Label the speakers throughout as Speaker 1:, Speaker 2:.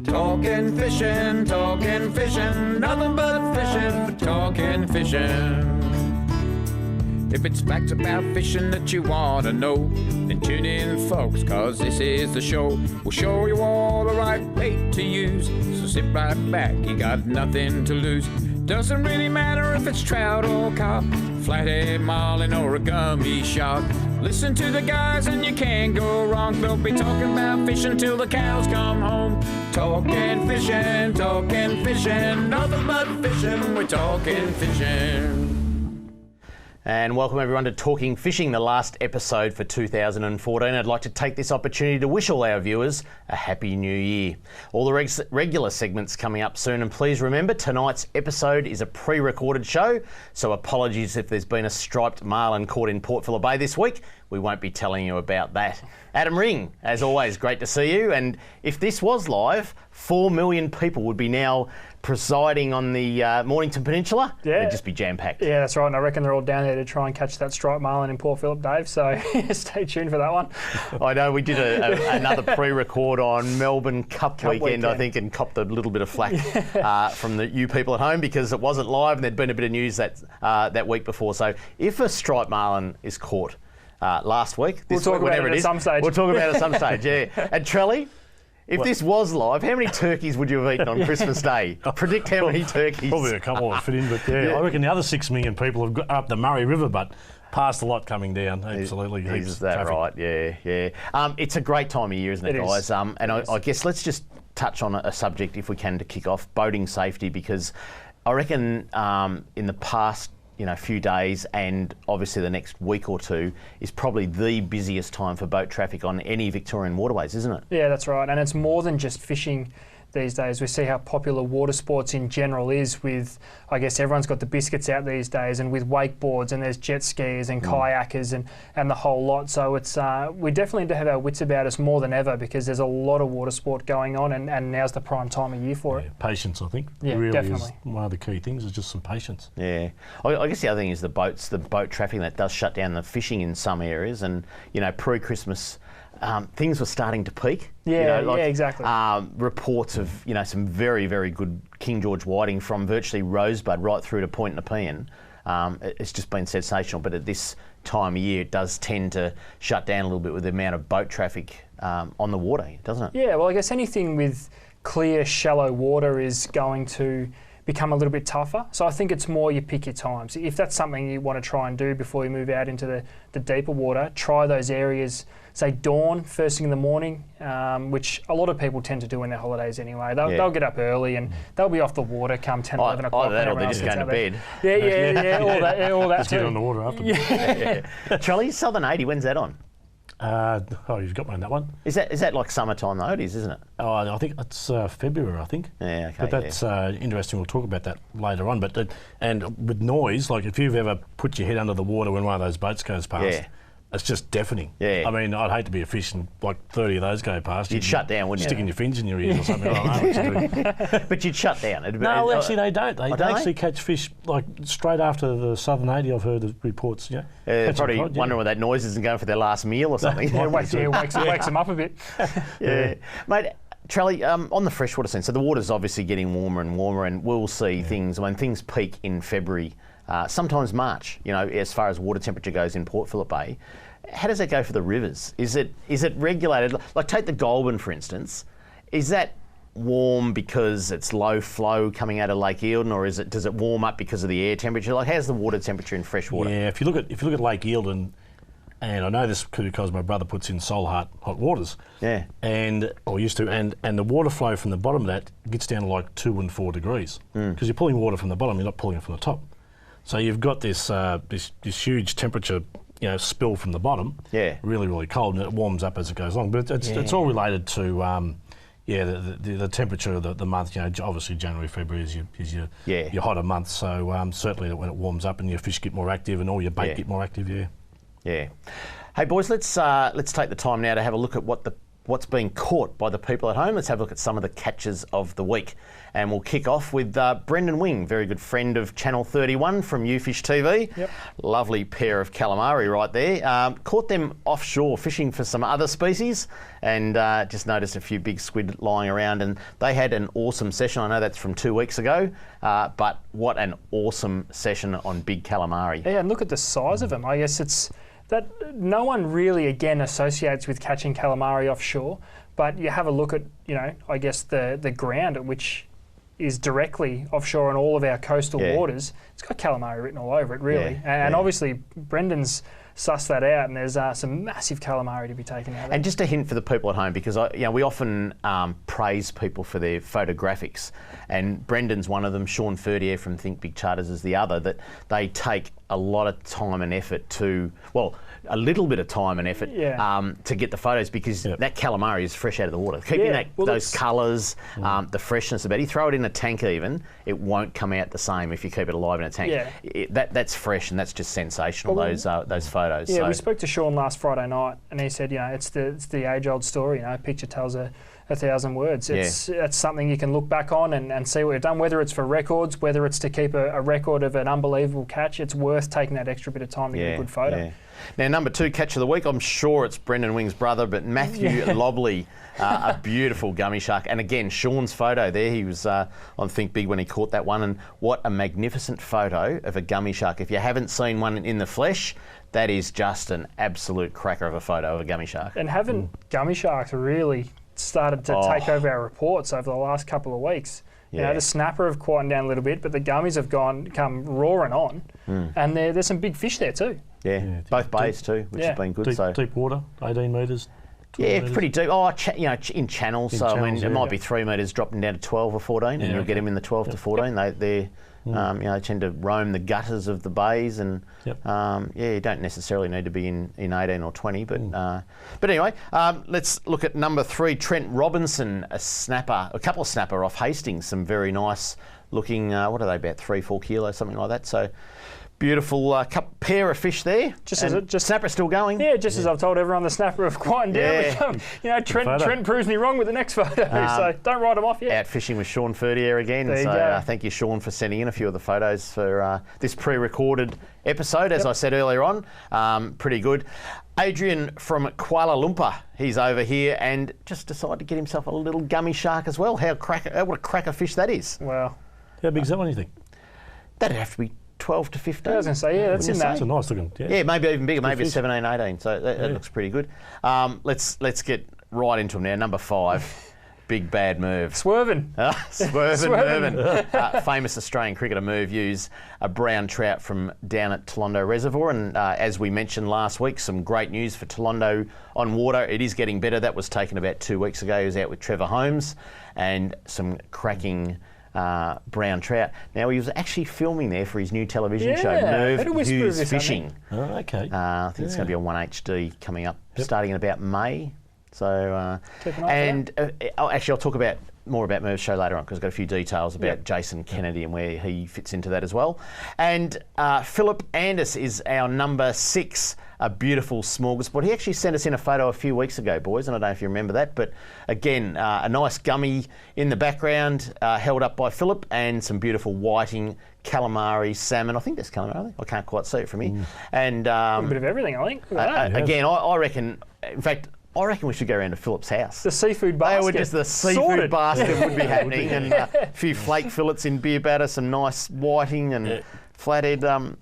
Speaker 1: Talking fishing, nothing but fishing for talking fishing. If it's facts about fishing that you want to know, then tune in, folks, cause this is the show. We'll show you all the right bait to use, so sit right back, you got nothing to lose. Doesn't really matter if it's trout or carp, flathead, marlin or a gummy shark. Listen to the guys and you can't go wrong. They'll be talking about fishing till the cows come home. Talking fishing, nothing but fishing, we're talking fishing.
Speaker 2: And welcome everyone to Talking Fishing, the last episode for 2014. I'd like to take this opportunity to wish all our viewers a happy new year. All the regular segments coming up soon, and please remember tonight's episode is a pre-recorded show, so apologies if there's been a striped marlin caught in Port Phillip Bay this week. We won't be telling you about that. Adam Ring, as always, great to see you. And if this was live, 4 million people would be now presiding on the Mornington Peninsula.
Speaker 3: Yeah.
Speaker 2: They'd just be jam-packed.
Speaker 3: Yeah, that's right. And I reckon they're all down there to try and catch that striped marlin in Port Phillip, Dave. So stay tuned for that one.
Speaker 2: I know we did another pre-record on Melbourne Cup weekend, I think, and copped a little bit of flack from you people at home because it wasn't live and there'd been a bit of news that week before. So if a striped marlin is caught last week, this
Speaker 3: we'll talk
Speaker 2: week,
Speaker 3: about it at some stage.
Speaker 2: We'll talk about it at some stage, yeah. And Trelly, if this was live, how many turkeys would you have eaten on Christmas Day? Predict how many turkeys.
Speaker 4: Probably a couple would fit in, but yeah, I reckon the other 6 million people have got up the Murray River, but past a lot coming down. Absolutely, heaps
Speaker 2: Is that
Speaker 4: traffic.
Speaker 2: right? Yeah. It's a great time of year, isn't it, guys? And I guess let's just touch on a subject, if we can, to kick off, boating safety, because I reckon in the past few days and obviously the next week or two is probably the busiest time for boat traffic on any Victorian waterways, isn't it?
Speaker 3: Yeah, that's right. And it's more than just fishing these days. We see how popular water sports in general is with, I guess everyone's got the biscuits out these days, and with wakeboards, and there's jet skiers and kayakers and the whole lot. So it's we definitely need to have our wits about us more than ever because there's a lot of water sport going on, and now's the prime time of year for it.
Speaker 4: Patience, I think.
Speaker 3: Yeah,
Speaker 4: really
Speaker 3: definitely.
Speaker 4: Is one of the key things is just some patience.
Speaker 2: Yeah. I guess the other thing is the boat traffic that does shut down the fishing in some areas, and pre-Christmas things were starting to peak.
Speaker 3: Yeah, exactly.
Speaker 2: Reports of some very, very good King George whiting from virtually Rosebud right through to Point Nepean. It's just been sensational, but at this time of year it does tend to shut down a little bit with the amount of boat traffic on the water, doesn't it?
Speaker 3: Yeah, well I guess anything with clear, shallow water is going to become a little bit tougher. So I think it's more you pick your times. If that's something you want to try and do before you move out into the deeper water, try those areas, say dawn, first thing in the morning, which a lot of people tend to do in their holidays anyway. They'll get up early and they'll be off the water come 10, 11 o'clock.
Speaker 2: Either that or they're just going to bed.
Speaker 3: Yeah, all that
Speaker 4: Just
Speaker 3: too.
Speaker 4: get on the water after.
Speaker 2: Yeah. Charlie, Southern 80, when's that on?
Speaker 4: You've got me on that one.
Speaker 2: Is that like summertime though? It is, isn't it?
Speaker 4: Oh, I think it's February, I think.
Speaker 2: Yeah, okay.
Speaker 4: But that's interesting. We'll talk about that later on. But and with noise, like if you've ever put your head under the water when one of those boats goes past, it's just deafening. Yeah. I mean, I'd hate to be a fish and like 30 of those go past.
Speaker 2: You'd shut down, wouldn't you?
Speaker 4: Sticking your fins in your ears or something. I don't know what to do.
Speaker 2: But you'd shut down.
Speaker 4: No, actually they don't. They actually catch fish like straight after the Southern 80. I've heard the reports. Yeah.
Speaker 2: They're probably wondering where that noise isn't going for their last meal or something.
Speaker 3: Wakes them up a bit.
Speaker 2: Yeah. Mate, Trelly, on the freshwater scene, so the water's obviously getting warmer and warmer, and we'll see things peak in February, sometimes March, as far as water temperature goes in Port Phillip Bay. How does that go for the rivers? Is it regulated? Like take the Goulburn, for instance. Is that warm because it's low flow coming out of Lake Eildon, or does it warm up because of the air temperature? Like how's the water temperature in freshwater?
Speaker 4: Yeah, if you look at Lake Eildon, and I know this because my brother puts in Solheart hot waters. Yeah. Or used to, and the water flow from the bottom of that gets down to like 2 and 4 degrees. Because you're pulling water from the bottom, you're not pulling it from the top. So you've got this huge temperature spill from the bottom. Yeah. Really, really cold, and it warms up as it goes along. But it's all related to the temperature of the month. Obviously January, February is your hotter month. So certainly when it warms up and your fish get more active and all your bait get more active. Yeah.
Speaker 2: Yeah. Hey boys, let's take the time now to have a look at what the what's being caught by the people at home. Let's have a look at some of the catches of the week. And we'll kick off with Brendan Wing, very good friend of Channel 31 from YouFish TV.
Speaker 3: Yep.
Speaker 2: Lovely pair of calamari right there. Caught them offshore fishing for some other species, and just noticed a few big squid lying around, and they had an awesome session. I know that's from 2 weeks ago, but what an awesome session on big calamari.
Speaker 3: Yeah, and look at the size of them. I guess it's that no one really, again, associates with catching calamari offshore, but you have a look at, I guess the ground at which is directly offshore on all of our coastal waters. It's got calamari written all over it, really. And obviously, Brendan's sussed that out, and there's some massive calamari to be taken out there.
Speaker 2: And just a hint for the people at home, because we often praise people for their photographics, and Brendan's one of them. Sean Ferdier from Think Big Charters is the other. That they take a lot of time and effort to, a little bit of time and effort to get the photos, because that calamari is fresh out of the water. Keeping those colours, the freshness about it. You throw it in a tank even, it won't come out the same if you keep it alive in a tank. That's fresh, and that's just sensational, those photos.
Speaker 3: Yeah, we spoke to Sean last Friday night, and he said, it's the age-old story, a picture tells a 1,000 words. That's something you can look back on and see what you've done, whether it's for records, whether it's to keep a record of an unbelievable catch. It's worth taking that extra bit of time to get a good photo.
Speaker 2: Yeah. Now, number 2 catch of the week, I'm sure it's Brendan Wing's brother, but Matthew Lobley, a beautiful gummy shark. And again, Sean's photo there, he was on Think Big when he caught that one, and what a magnificent photo of a gummy shark. If you haven't seen one in the flesh, that is just an absolute cracker of a photo of a gummy shark.
Speaker 3: And haven't gummy sharks really started to take over our reports over the last couple of weeks? The snapper have quietened down a little bit, but the gummies have come roaring on, and there's some big fish there too.
Speaker 2: Yeah, both bays too, which has been good.
Speaker 4: Deep water, 18 metres.
Speaker 2: Yeah, meters. Pretty deep. In channels. So it might be 3 metres dropping down to 12 or 14, and you'll get them in the 12 to 14. They tend to roam the gutters of the bays, and you don't necessarily need to be in 18 or 20. But anyway, let's look at number 3, Trent Robinson, a couple of snapper off Hastings, some very nice looking. What are they, about 3-4 kilos, something like that? So. Beautiful pair of fish there. Snapper still going.
Speaker 3: Yeah, just as I've told everyone, the snapper have quietened down. Trent proves me wrong with the next photo, so don't write them off yet.
Speaker 2: Out fishing with Sean Ferdier again.
Speaker 3: There you go.
Speaker 2: Thank you, Sean, for sending in a few of the photos for this pre-recorded episode, as I said earlier on. Pretty good. Adrian from Kuala Lumpur, he's over here and just decided to get himself a little gummy shark as well. What a cracker fish that is.
Speaker 3: Wow.
Speaker 4: How big's that one, you think?
Speaker 2: That'd have to be 12 to 15.
Speaker 3: I was going to say, that's in that.
Speaker 4: That's a nice looking.
Speaker 2: Yeah, maybe even bigger, maybe 17, 18. So that looks pretty good. Let's get right into them now. Number 5, Big Bad Merv.
Speaker 3: Swerving.
Speaker 2: Mervin. Famous Australian cricketer Merv used a brown trout from down at Tolondo Reservoir. And as we mentioned last week, some great news for Tolondo on water. It is getting better. That was taken about 2 weeks ago. He was out with Trevor Holmes, and some cracking brown trout. Now, he was actually filming there for his new television show, Merv Hughes Fishing.
Speaker 4: Oh, okay.
Speaker 2: I think it's going to be on 1HD coming up, starting in about May. So, actually, I'll talk more about Merv's show later on, because I've got a few details about Jason Kennedy and where he fits into that as well. And Philip Andis is our number 6, a beautiful smorgasbord. He actually sent us in a photo a few weeks ago, boys, and I don't know if you remember that, but again, a nice gummy in the background, held up by Philip, and some beautiful whiting, calamari, salmon. I think there's calamari. I can't quite see it from here. And
Speaker 3: a bit of everything, I think.
Speaker 2: Again, I reckon, in fact, I reckon we should go around to Philip's house.
Speaker 3: The seafood basket.
Speaker 2: The seafood basket would be happening, and a few flake fillets in beer batter, some nice whiting and flathead.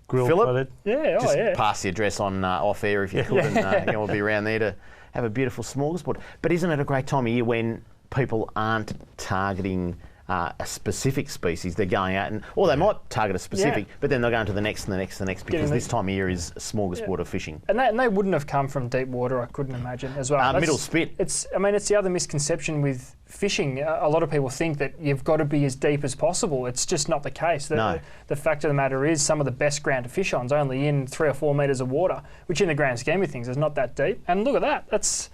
Speaker 4: Grilled
Speaker 2: Philip,
Speaker 4: flathead.
Speaker 2: Pass the address on off air if you could, and we'll be around there to have a beautiful smorgasbord. But isn't it a great time of year when people aren't targeting a specific species? They're going out or they might target a specific, but then they're going to the next and the next and the next, because this time of year is a smorgasbord of fishing.
Speaker 3: And they wouldn't have come from deep water, I couldn't imagine, as well.
Speaker 2: Middle spit.
Speaker 3: It's the other misconception with fishing. A lot of people think that you've got to be as deep as possible. It's just not the case. The fact of the matter is, some of the best ground to fish on is only in 3 or 4 metres of water, which in the grand scheme of things is not that deep. And look at that. That's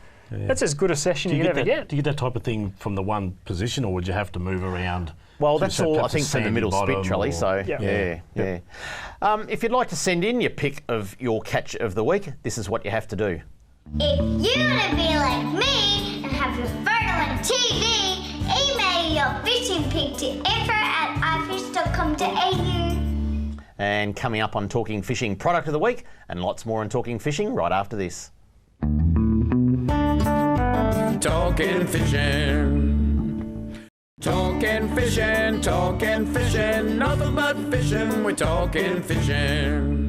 Speaker 3: as good a session you could ever get.
Speaker 4: Do you get that type of thing from the one position, or would you have to move around?
Speaker 2: Well, that's all, I think, from the middle spit, Trelly. So, if you'd like to send in your pick of your catch of the week, this is what you have to do.
Speaker 5: If you want to be like me and have have your photo and TV, email your fishing pic to info@ifish.com.au.
Speaker 2: And coming up on Talking Fishing Product of the Week, and lots more on Talking Fishing right after this.
Speaker 1: Talking fishing. Talking fishing, nothing but fishing, we're talking fishing.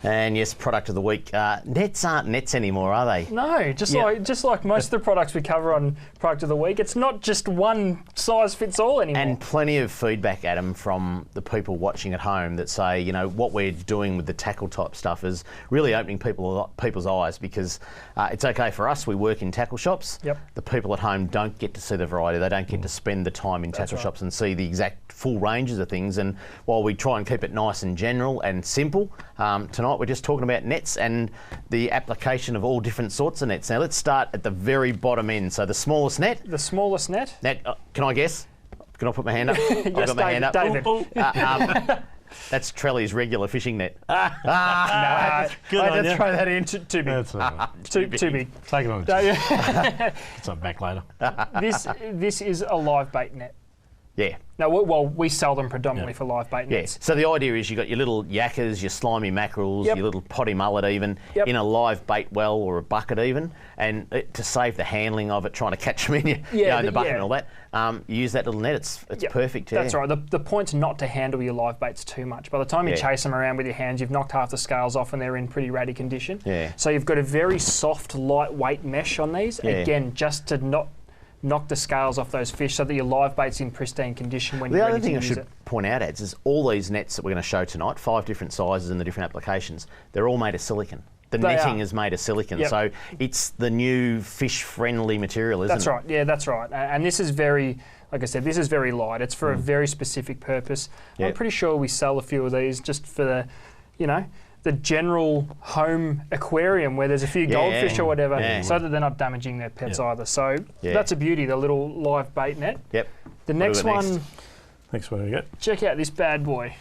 Speaker 2: And yes, product of the week. Nets aren't nets anymore, are they?
Speaker 3: No, just like most of the products we cover on Product of the Week, it's not just one size fits all anymore.
Speaker 2: And plenty of feedback, Adam, from the people watching at home that say, you know, what we're doing with the tackle type stuff is really opening people's eyes, because it's okay for us. We work in tackle shops.
Speaker 3: Yep.
Speaker 2: The people at home don't get to see the variety. They don't get to spend the time in tackle shops and see the exact full ranges of things. And while we try and keep it nice and general and simple, tonight we're just talking about nets and the application of all different sorts of nets. Now let's start at the very bottom end. So the smallest net.
Speaker 3: The smallest net?
Speaker 2: Can I guess? Can I put my hand up?
Speaker 3: Yes,
Speaker 2: I've got my hand up.
Speaker 3: David.
Speaker 2: That's Trelly's regular fishing net.
Speaker 3: Good
Speaker 2: I had to throw that in.
Speaker 3: Too big.
Speaker 4: That's all right.
Speaker 3: Too big.
Speaker 4: Take it on. It's up back later.
Speaker 3: This is a live bait net.
Speaker 2: Yeah.
Speaker 3: No, well, we sell them predominantly for live bait nets.
Speaker 2: So the idea is you've got your little yakkers, your slimy mackerels,
Speaker 3: Yep.
Speaker 2: your little potty mullet even,
Speaker 3: Yep.
Speaker 2: in a live bait well or a bucket even, and to save the handling of it, trying to catch them in, in the bucket and all that, you use that little net. It's
Speaker 3: Yep.
Speaker 2: perfect. Yeah.
Speaker 3: That's right. The point's not to handle your live baits too much. By the time you chase them around with your hands, you've knocked half the scales off and they're in pretty ratty condition.
Speaker 2: Yeah.
Speaker 3: So you've got a very soft, lightweight mesh on these, again, just to not knock the scales off those fish so that your live bait's in pristine condition when you're ready to use it.
Speaker 2: The other thing I should point out, Ads, is all these nets that we're going to show tonight, 5 different sizes and the different applications, they're all made of silicon. The netting is made of silicon,
Speaker 3: Yep.
Speaker 2: so it's the new fish-friendly material, isn't it?
Speaker 3: That's right. Yeah, that's right. And this is very, like I said, this is very light. It's for a very specific purpose.
Speaker 2: Yep.
Speaker 3: I'm pretty sure we sell a few of these just for the, the general home aquarium where there's a few goldfish or whatever, so that they're not damaging their pets either. So that's a beauty, the little live bait net.
Speaker 2: Yep.
Speaker 3: The next one,
Speaker 4: Next one we got.
Speaker 3: check out this bad boy.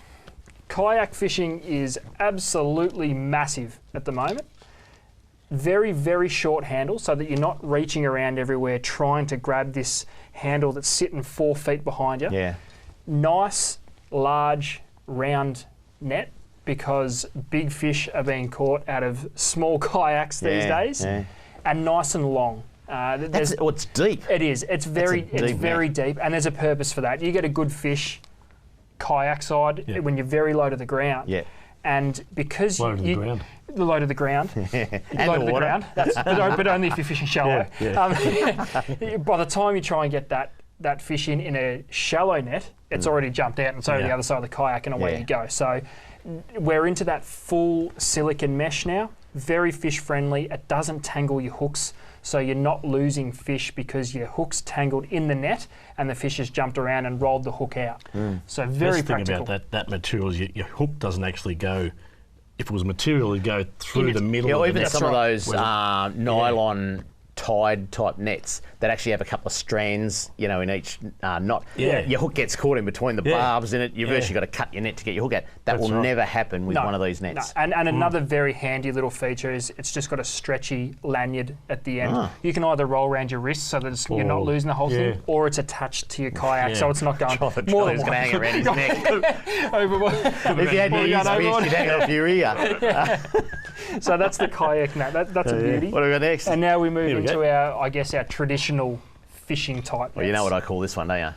Speaker 3: Kayak fishing is absolutely massive at the moment. Very, very short handle so that you're not reaching around everywhere trying to grab this handle that's sitting 4 feet behind you.
Speaker 2: Yeah.
Speaker 3: Nice, large, round net, because big fish are being caught out of small kayaks these days, and nice and long.
Speaker 2: It's deep.
Speaker 3: It is. It's very deep, and there's a purpose for that. You get a good fish kayak side when you're very low to the ground.
Speaker 2: Yeah.
Speaker 3: And because
Speaker 4: Low to the ground.
Speaker 3: The low to the ground.
Speaker 2: And
Speaker 3: low
Speaker 2: the
Speaker 3: to
Speaker 2: water.
Speaker 3: the ground. But only if you're fishing shallow. By the time you try and get that fish in a shallow net, it's already jumped out and so to the other side of the kayak, and away you go. So we're into that full silicon mesh now. Very fish friendly. It doesn't tangle your hooks, so you're not losing fish because your hook's tangled in the net and the fish has jumped around and rolled the hook out. So very
Speaker 4: Best
Speaker 3: practical.
Speaker 4: thing about that material is your hook doesn't actually go. If it was material, it'd go through the middle of the
Speaker 2: even
Speaker 4: net.
Speaker 2: some of those nylon tied type nets that actually have a couple of strands, in each knot. Your hook gets caught in between the barbs in it. You've actually got to cut your net to get your hook out. That will never happen with one of these nets.
Speaker 3: No. And another very handy little feature is it's just got a stretchy lanyard at the end. You can either roll around your wrist so that you're not losing the whole thing, or it's attached to your kayak so it's not going more than
Speaker 2: going to hang around his neck.
Speaker 3: If
Speaker 2: you had your ears pierced, you'd hang off your ear.
Speaker 3: So that's the kayak net. That's a beauty.
Speaker 2: What do we got next?
Speaker 3: And now we move into our traditional fishing type.
Speaker 2: Well, you know what I call this one, don't you?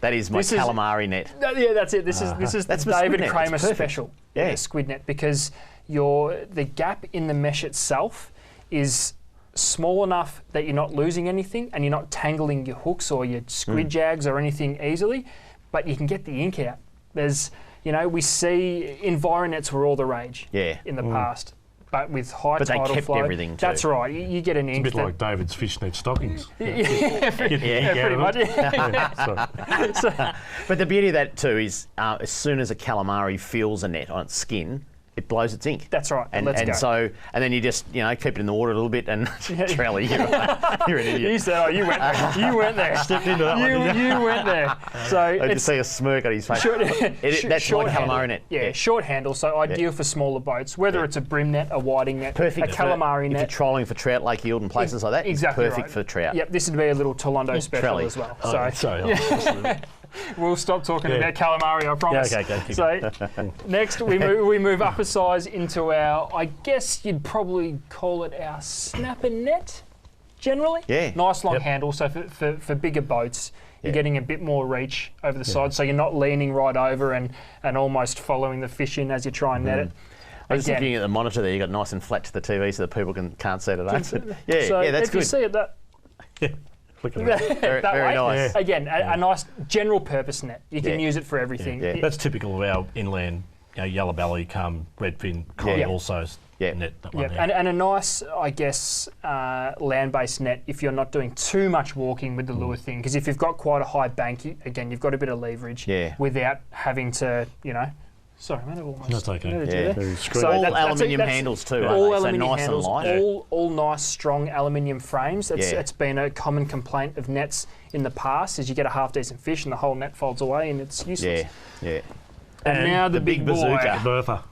Speaker 2: That is my calamari net.
Speaker 3: Yeah, that's it. This is the David Kramer special.
Speaker 2: Yeah,
Speaker 3: the squid net, because the gap in the mesh itself is small enough that you're not losing anything and you're not tangling your hooks or your squid jags or anything easily, but you can get the ink out. There's, we see EnviroNets were all the rage in the past. But with high tidal
Speaker 2: they kept
Speaker 3: flow,
Speaker 2: everything too.
Speaker 3: That's right. You get an ink.
Speaker 4: It's a bit like David's fishnet stockings.
Speaker 3: Pretty much.
Speaker 2: But the beauty of that too is as soon as a calamari feels a net on its skin, it blows its ink.
Speaker 3: That's right.
Speaker 2: And
Speaker 3: Let's go.
Speaker 2: so then you just keep it in the water a little bit and Trelly, you're an idiot.
Speaker 3: You said, you went there. You went there.
Speaker 4: Stepped into that one.
Speaker 3: You went there. So
Speaker 2: I just see a smirk on his face. That's
Speaker 3: short
Speaker 2: like
Speaker 3: handle.
Speaker 2: calamari net.
Speaker 3: Yeah, short handle. So ideal for smaller boats, whether it's a brim net, a whiting net,
Speaker 2: Perfect
Speaker 3: a calamari
Speaker 2: if
Speaker 3: net.
Speaker 2: you're trolling for trout, Lake Eildon, places like that.
Speaker 3: Exactly
Speaker 2: It's perfect
Speaker 3: right.
Speaker 2: for trout.
Speaker 3: Yep, this would be a little Tolondo special
Speaker 2: Trelly.
Speaker 3: as well.
Speaker 4: Oh, sorry.
Speaker 3: We'll stop talking about calamari, I promise.
Speaker 4: Yeah, okay.
Speaker 3: So next we move up a size into our, I guess you'd probably call it our snapper net, generally.
Speaker 2: Yeah.
Speaker 3: Nice long handle, so for bigger boats, you're getting a bit more reach over the side, so you're not leaning right over and almost following the fish in as you try and net it.
Speaker 2: I was looking at the monitor there, you got nice and flat to the TV so that people can't see it. That's
Speaker 3: if
Speaker 2: good.
Speaker 3: you see it that
Speaker 2: Very
Speaker 3: way,
Speaker 2: nice.
Speaker 3: again, a nice general purpose net. You can use it for everything.
Speaker 2: Yeah.
Speaker 4: That's typical of our inland, yellow belly, Redfin, also net. That one,
Speaker 3: And a nice, I guess, land-based net if you're not doing too much walking with the lure thing. Because if you've got quite a high bank, again, you've got a bit of leverage without having to, Sorry, man, I've almost.
Speaker 4: That's okay.
Speaker 3: So
Speaker 2: all aluminium handles too.
Speaker 3: All
Speaker 2: aren't they?
Speaker 3: aluminium
Speaker 2: so nice
Speaker 3: handles,
Speaker 2: and light.
Speaker 3: all nice, strong aluminium frames. It's been a common complaint of nets in the past, is you get a half decent fish and the whole net folds away and it's useless.
Speaker 2: Yeah.
Speaker 3: And now the big
Speaker 2: bazooka.
Speaker 4: Bertha.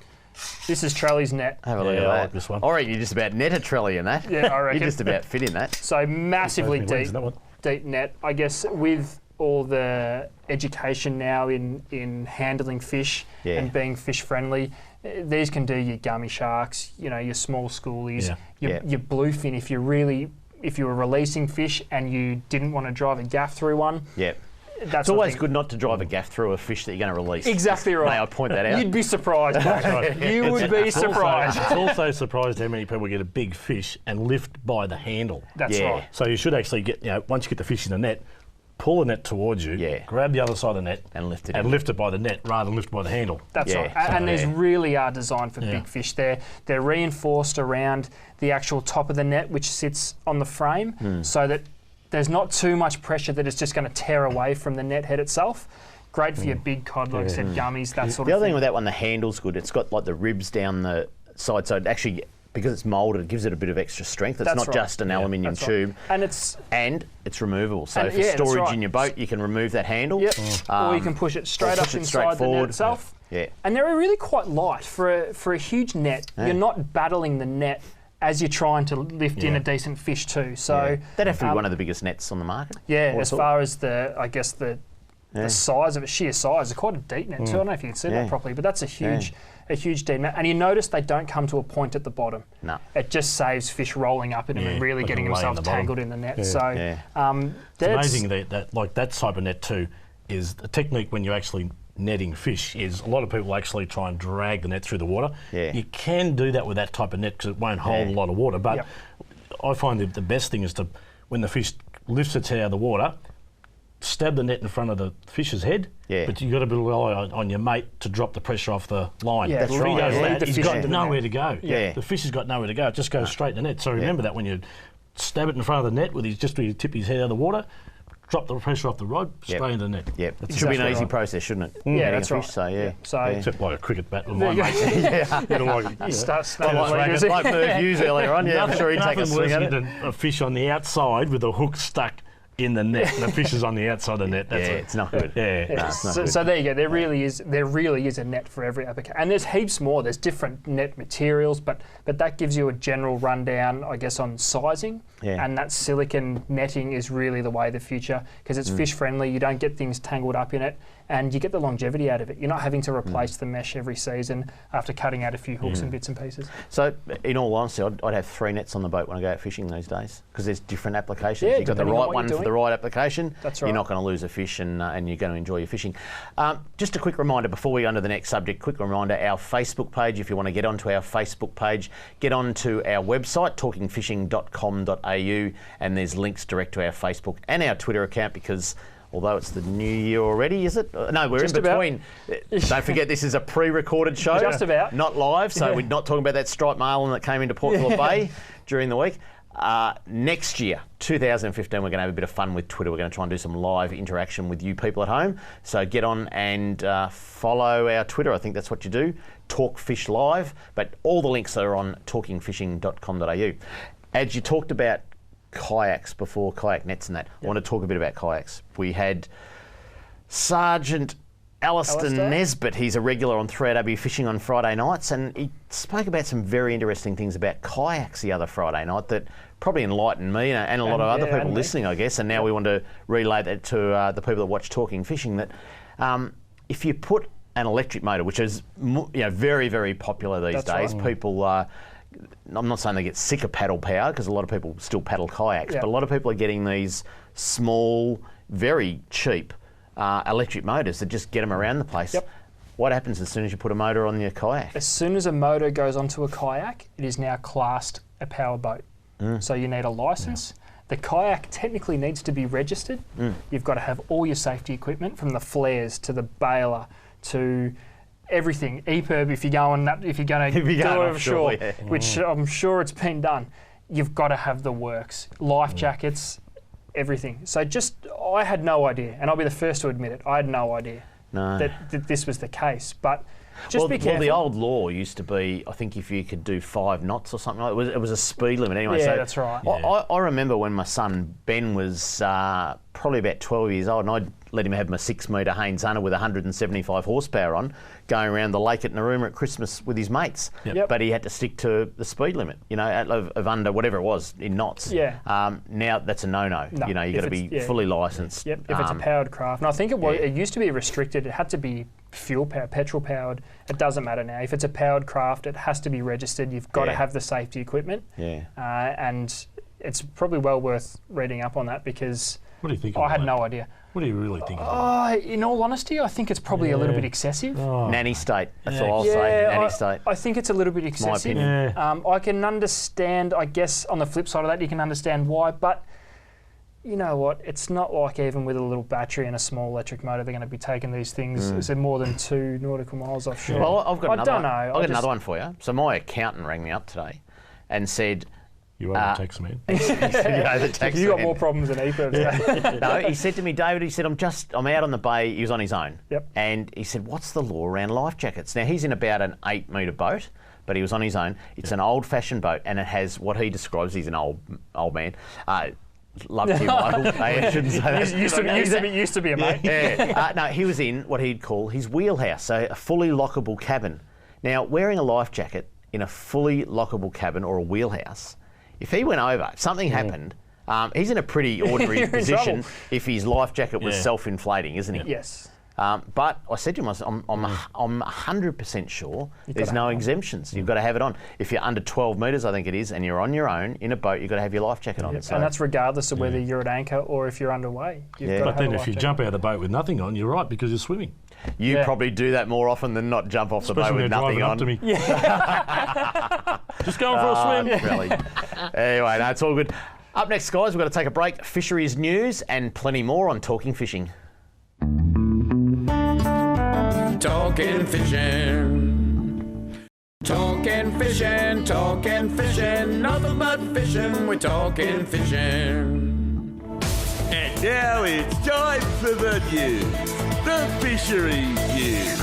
Speaker 3: This is Trelly's net.
Speaker 2: Have a look at
Speaker 4: I
Speaker 2: that.
Speaker 4: like this one.
Speaker 2: I reckon you just about net a Trelly in that.
Speaker 3: Yeah, I reckon.
Speaker 2: You just about fit in that.
Speaker 3: So massively
Speaker 4: Wins that one.
Speaker 3: deep net. I guess with all the education now in handling fish and being fish friendly, these can do your gummy sharks, your small schoolies, your bluefin. If you were releasing fish and you didn't want to drive a gaff through one,
Speaker 2: it's always good not to drive a gaff through a fish that you're going to release.
Speaker 3: Exactly right.
Speaker 2: May I point that out?
Speaker 3: You'd be surprised. You would be surprised.
Speaker 4: It's also surprised how many people get a big fish and lift by the handle.
Speaker 3: That's right.
Speaker 4: So you should actually get, once you get the fish in the net, pull the net towards you, grab the other side of the net
Speaker 2: and lift it
Speaker 4: lift it by the net rather than lift by the handle.
Speaker 3: That's right. And these really are designed for big fish. They're reinforced around the actual top of the net, which sits on the frame, so that there's not too much pressure that it's just going to tear away from the net head itself. Great for your big cod, like I said, gummies, that sort of thing.
Speaker 2: The other thing with that one, the handle's good. It's got like the ribs down the side, so it actually, because it's moulded, it gives it a bit of extra strength. It's not just an aluminium tube.
Speaker 3: Right.
Speaker 2: And it's removable. So for storage in your boat, you can remove that handle.
Speaker 3: Yep. Or you can push it straight up inside the net itself.
Speaker 2: Yeah.
Speaker 3: And they're really quite light. For a huge net, you're not battling the net as you're trying to lift in a decent fish too. So
Speaker 2: that'd have to be one of the biggest nets on the market.
Speaker 3: Yeah, as far as the size of it, sheer size, it's quite a deep net too. I don't know if you can see that properly, but that's a huge deep net. And you notice they don't come to a point at the bottom. No. It just saves fish rolling up in them and really getting themselves tangled in the net.
Speaker 4: It's amazing that like that type of net too is a technique when you're actually netting fish is a lot of people actually try and drag the net through the water. Yeah. You can do that with that type of net because it won't hold a lot of water. But I find the best thing is to, when the fish lifts its head out of the water, stab the net in front of the fish's head, but you've got to rely on your mate to drop the pressure off the line.
Speaker 3: Yeah,
Speaker 4: that's right. He's got nowhere to go.
Speaker 2: Yeah.
Speaker 4: The fish has got nowhere to go. It just goes straight in the net. So remember that when you stab it in front of the net with his, just where you tip his head out of the water, drop the pressure off the rod, straight into the net.
Speaker 2: Yep. It should be an easy process, shouldn't it?
Speaker 3: Yeah, that's right.
Speaker 2: So,
Speaker 4: except like a cricket bat with my mate.
Speaker 3: You start snapping
Speaker 2: like Merv used earlier on. Yeah, I'm sure he'd take a swing at it.
Speaker 4: A fish on the outside with a hook stuck in the net, and the fish is on the outside of the net. That's
Speaker 2: it's not good.
Speaker 3: So there you go. There really is a net for every application, and there's heaps more. There's different net materials, but that gives you a general rundown, I guess, on sizing. Yeah. And that silicon netting is really the way of the future because it's fish friendly. You don't get things tangled up in it, and you get the longevity out of it. You're not having to replace the mesh every season after cutting out a few hooks and bits and pieces.
Speaker 2: So, in all honesty, I'd have 3 nets on the boat when I go out fishing these days because there's different applications.
Speaker 3: Yeah,
Speaker 2: you've got the right one for the right application.
Speaker 3: That's right.
Speaker 2: You're not going to lose a fish and you're going to enjoy your fishing. Just a quick reminder before we go on to the next subject, our Facebook page, if you want to get onto our Facebook page, get onto our website, talkingfishing.com.au, and there's links direct to our Facebook and our Twitter account because although it's the new year already, is it? No, we're
Speaker 3: just
Speaker 2: in between. Don't forget, this is a pre-recorded show.
Speaker 3: Just about.
Speaker 2: Not live, so we're not talking about that striped marlin that came into Port Phillip Bay during the week. Next year, 2015, we're going to have a bit of fun with Twitter. We're going to try and do some live interaction with you people at home. So get on and follow our Twitter. I think that's what you do. Talk Fish Live. But all the links are on talkingfishing.com.au. As you talked about kayaks before, kayak nets and that, I want to talk a bit about kayaks. We had Sergeant Alistair Nesbitt, he's a regular on 3AW Fishing on Friday nights, and he spoke about some very interesting things about kayaks the other Friday night that probably enlightened me and a lot of other people listening, I guess, and now we want to relay that to the people that watch Talking Fishing, that if you put an electric motor, which is very, very popular these days, people I'm not saying they get sick of paddle power, because a lot of people still paddle kayaks, but a lot of people are getting these small, very cheap electric motors that just get them around the place. What happens as soon as you put a motor on your kayak?
Speaker 3: As soon as a motor goes onto a kayak, it is now classed a power boat. So you need a licence. The kayak technically needs to be registered. You've got to have all your safety equipment, from the flares to the baler to everything. EPIRB if you're going to do it offshore, which I'm sure it's been done. You've got to have the works, life jackets, everything. So I had no idea, and I'll be the first to admit it. I had no idea that this was the case. But just be careful. Well,
Speaker 2: the old law used to be, I think, if you could do 5 knots or something like that, it was a speed limit anyway.
Speaker 3: Yeah,
Speaker 2: so
Speaker 3: that's right.
Speaker 2: I remember when my son Ben was probably about 12 years old, and I'd let him have my 6-metre Haynes Hunter with 175 horsepower on, going around the lake at Narooma at Christmas with his mates. But he had to stick to the speed limit, of under whatever it was in knots. Now that's a no-no.
Speaker 3: No,
Speaker 2: you've got to be fully licensed.
Speaker 3: If it's a powered craft. And I think it used to be restricted. It had to be fuel powered, petrol powered. It doesn't matter now. If it's a powered craft, it has to be registered. You've got to have the safety equipment. And it's probably well worth reading up on that, because
Speaker 4: what do you think
Speaker 3: I had no idea.
Speaker 4: What do you really think of it?
Speaker 3: In all honesty, I think it's probably a little bit excessive.
Speaker 2: Nanny state, that's all I'll say, nanny state.
Speaker 3: I think it's a little bit excessive.
Speaker 2: My opinion.
Speaker 3: I can understand, I guess, on the flip side of that, you can understand why, but you know what, it's not like even with a little battery and a small electric motor, they're going to be taking these things is it more than 2 nautical miles offshore.
Speaker 2: Well, I've got another one for you. So my accountant rang me up today and said,
Speaker 4: you are the tax man.
Speaker 3: You got more problems than EPIRB.
Speaker 2: No, he said to me, David, he said, I'm out on the bay. He was on his own. And he said, what's the law around life jackets? Now, he's in about an 8-metre boat, but he was on his own. It's an old-fashioned boat, and it has what he describes, he's an old man. Love you, Michael. I shouldn't say that.
Speaker 3: Used to be a mate.
Speaker 2: No, he was in what he'd call his wheelhouse, so a fully lockable cabin. Now, wearing a life jacket in a fully lockable cabin or a wheelhouse, if he went over, if something happened, he's in a pretty ordinary position if his life jacket was self-inflating, isn't he?
Speaker 3: Yes.
Speaker 2: But I said to him, I'm 100% sure there's no exemptions. You've got to have it on. If you're under 12 metres, I think it is, and you're on your own in a boat, you've got to have your life jacket on.
Speaker 3: So. And that's regardless of whether you're at anchor or if you're underway.
Speaker 4: But then if you jump out of the boat with nothing on, you're right, because you're swimming.
Speaker 2: You probably do that more often than not, jump off the boat with nothing on.
Speaker 4: Up to me. Just going for a swim.
Speaker 2: Really. Anyway, no, it's all good. Up next, guys, we've got to take a break. Fisheries news and plenty more on Talking Fishing.
Speaker 1: Talking fishing. Talking fishing, talking fishing. Nothing but fishing, we're talking fishing.
Speaker 6: And now it's time for the news. The fisheries news.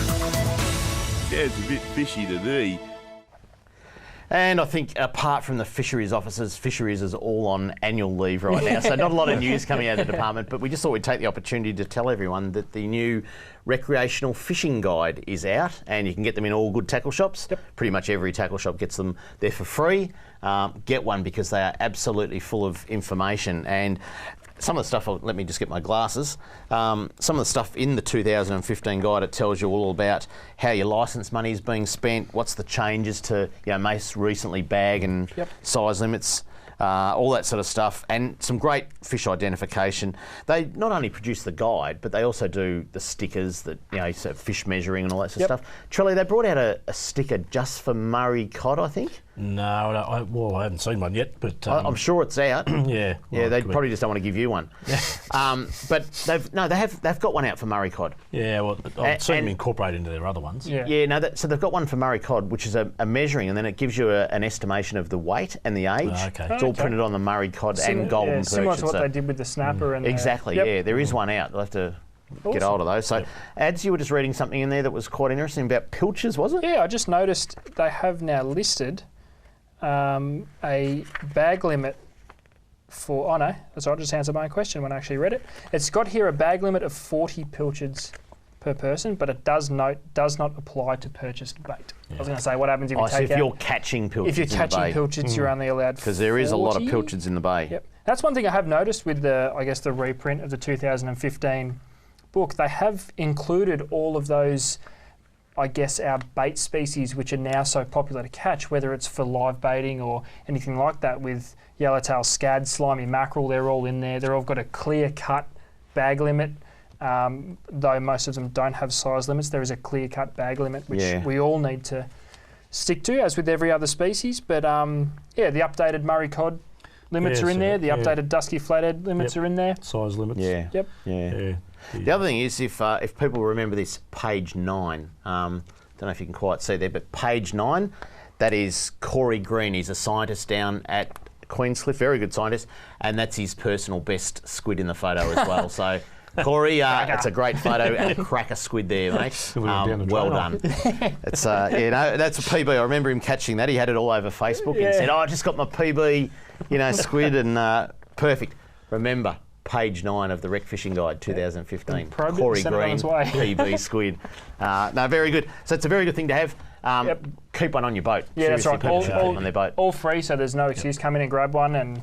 Speaker 6: Sounds a bit fishy to me.
Speaker 2: And I think apart from the fisheries officers, fisheries is all on annual leave right now. So not a lot of news coming out of the department, but we just thought we'd take the opportunity to tell everyone that the new Recreational Fishing Guide is out, and you can get them in all good tackle shops. Pretty much every tackle shop gets them there for free. Get one, because they are absolutely full of information. And some of the stuff, let me just get my glasses. Some of the stuff in the 2015 guide, it tells you all about how your licence money is being spent, what's the changes to, most recently bag and size limits, all that sort of stuff, and some great fish identification. They not only produce the guide, but they also do the stickers that, sort of fish measuring and all that sort of stuff. Trelly, they brought out a sticker just for Murray cod, I think.
Speaker 4: No, I haven't seen one yet, but
Speaker 2: I'm sure it's out.
Speaker 4: yeah,
Speaker 2: Yeah, they probably just don't want to give you one. But they've got one out for Murray cod.
Speaker 4: Yeah, well, I've seen them incorporated into their other ones.
Speaker 3: Yeah.
Speaker 2: No, so they've got one for Murray cod, which is a measuring, and then it gives you an estimation of the weight and the age.
Speaker 4: Okay.
Speaker 2: It's all printed on the Murray cod and golden perch.
Speaker 3: Similar to what they did with the snapper. And
Speaker 2: exactly,
Speaker 3: yep.
Speaker 2: yeah. There is one out. They'll have to get hold of those. So, Ads, you were just reading something in there that was quite interesting about pilchers, was it?
Speaker 3: Yeah, I just noticed they have now listed a bag limit for... Oh, no, that's right, I just answered my own question when I actually read it. It's got here a bag limit of 40 pilchards per person, but it does not apply to purchased bait. I was going to say, what happens if you take
Speaker 2: if you're catching pilchards
Speaker 3: If you're catching pilchards, you're only allowed 40.
Speaker 2: Because there is a lot of pilchards in the bay.
Speaker 3: Yep. That's one thing I have noticed with the reprint of the 2015 book. They have included all of those, I guess, our bait species which are now so popular to catch, whether it's for live baiting or anything like that, with yellowtail scad, slimy mackerel, they're all in there. They've all got a clear-cut bag limit, though most of them don't have size limits. There is a clear-cut bag limit, which we all need to stick to, as with every other species. But the updated Murray cod limits are in there. The updated dusky flathead limits are in there.
Speaker 4: Size limits.
Speaker 2: Yeah.
Speaker 3: Yep.
Speaker 2: Yeah. The other thing is, if people remember this, page 9, don't know if you can quite see there, but page 9, that is Corey Green. He's a scientist down at Queenscliff, very good scientist, and that's his personal best squid in the photo as well. So, Corey, it's a great photo and a cracker squid there, mate. Well done. It's that's a PB. I remember him catching that. He had it all over Facebook and said, I just got my PB, squid, and perfect. Remember, page 9 of the Rec Fishing Guide 2015. Corey Green, PB squid. No, very good. So it's a very good thing to have. Keep one on your boat.
Speaker 3: Yeah, that's right.
Speaker 2: People should keep them on their boat.
Speaker 3: All free, so there's no excuse. Come in and grab one and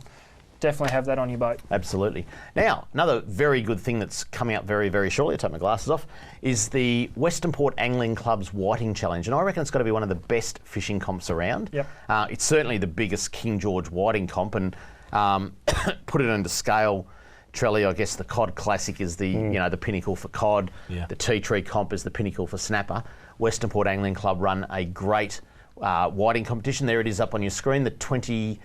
Speaker 3: definitely have that on your boat.
Speaker 2: Absolutely. Now, another very good thing that's coming up very, very shortly, I'll take my glasses off, is the Westernport Angling Club's Whiting Challenge. And I reckon it's got to be one of the best fishing comps around.
Speaker 3: Yep.
Speaker 2: It's certainly the biggest King George Whiting comp, and put it into scale, Trelly, I guess the Cod Classic is the the pinnacle for cod. Yeah. The Tea Tree Comp is the pinnacle for snapper. Westernport Angling Club run a great whiting competition. There it is up on your screen. The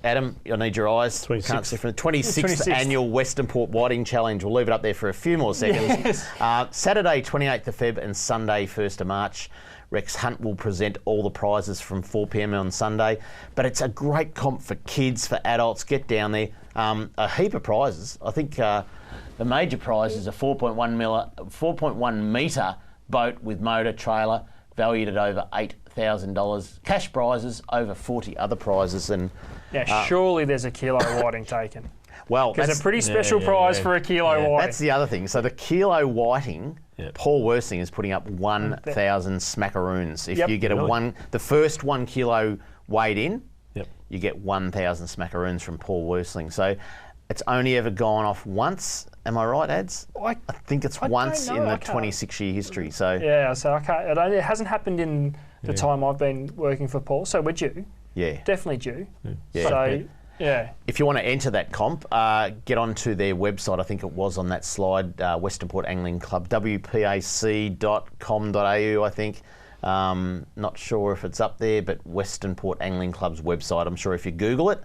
Speaker 2: Adam, I need your eyes. 26th annual Westernport Whiting Challenge. We'll leave it up there for a few more seconds. Yes. Saturday, 28th of Feb and Sunday, 1st of March. Rex Hunt will present all the prizes from 4 p.m. on Sunday. But it's a great comp for kids, for adults. Get down there. A heap of prizes. I think the major prize is a 4.1 metre boat with motor, trailer, valued at over $8,000. Cash prizes, over 40 other prizes. And
Speaker 3: surely there's a kilo whiting taken.
Speaker 2: Well,
Speaker 3: it's a pretty special prize for a kilo whiting.
Speaker 2: That's the other thing. So the kilo whiting, Paul Worsing is putting up 1,000 smackaroons. If you get the first 1 kilo weighed in, you get 1,000 smackaroons from Paul Worsing. So it's only ever gone off once. Am I right, Ads? I think it's once in the 26-year history. So
Speaker 3: so I can't. It hasn't happened in the time I've been working for Paul. So we're due. Yeah, definitely due.
Speaker 2: Yeah.
Speaker 3: So
Speaker 2: if you want to enter that comp, get onto their website. I think it was on that slide, Westernport Angling Club, wpac.com.au, I think. Not sure if it's up there, but Westernport Angling Club's website. I'm sure if you Google it,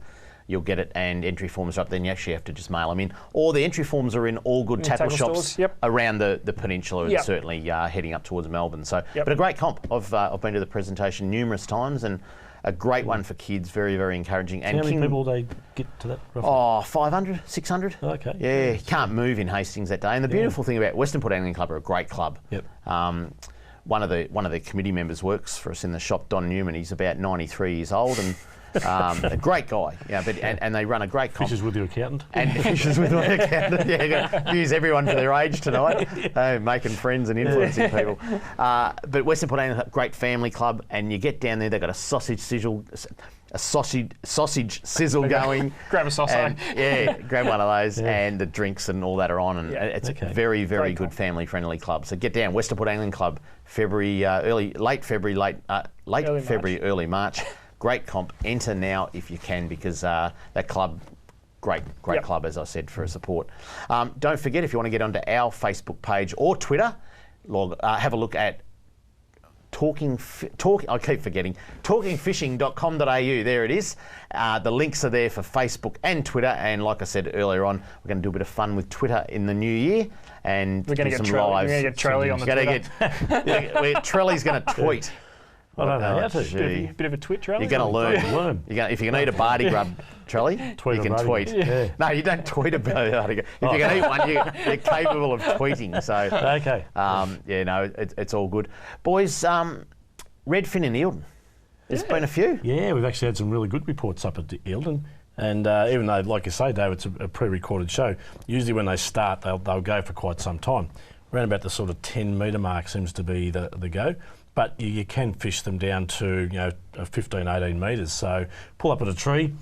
Speaker 2: you'll get it, and entry forms are up there, and you actually have to just mail them in. Or the entry forms are in all good tackle shops around the peninsula, and certainly heading up towards Melbourne. So, but a great comp. I've been to the presentation numerous times, and a great one for kids, very, very encouraging. And
Speaker 4: how many people they get to that roughly?
Speaker 2: 500, 600.
Speaker 4: Okay.
Speaker 2: Yeah, you can't move in Hastings that day. And the beautiful thing about Westernport Angling Club are a great club.
Speaker 4: Yep.
Speaker 2: One of the committee members works for us in the shop, Don Newman. He's about 93 years old and a great guy. And they run a great comp.
Speaker 4: Fishes with your accountant.
Speaker 2: And fishes with my accountant. Yeah, use everyone for their age tonight. Making friends and influencing people. But Westernport Angling Club, great family club, and you get down there. They've got a sausage sizzle going.
Speaker 3: Grab a sausage.
Speaker 2: Grab one of those, and the drinks and all that are on, and it's a very, very good family-friendly club. So get down, Westernport Angling Club, late February, early March. Great comp. Enter now if you can, because that club, great club, as I said, for support. Don't forget, if you want to get onto our Facebook page or Twitter, have a look at I keep forgetting, talkingfishing.com.au. There it is. The links are there for Facebook and Twitter. And like I said earlier on, we're going to do a bit of fun with Twitter in the new year. And
Speaker 3: we're going to get Trelly on the Twitter.
Speaker 2: Trelly's going to tweet.
Speaker 4: I don't know how to.
Speaker 3: Bit of a twit, Trelly.
Speaker 2: You're going to learn. If you can eat a bardy grub, Trelly, you can tweet.
Speaker 4: Yeah.
Speaker 2: No, you don't tweet a bardy grub. If you can eat one, you're capable of tweeting. So,
Speaker 4: okay.
Speaker 2: It's all good. Boys, Redfin and Eildon. There's been a few.
Speaker 4: Yeah, we've actually had some really good reports up at Eildon. And even though, like you say, Dave, it's a pre-recorded show, usually when they start, they'll go for quite some time. Around about the sort of 10 metre mark seems to be the go. But you can fish them down to 15, 18 metres. So pull up at a tree,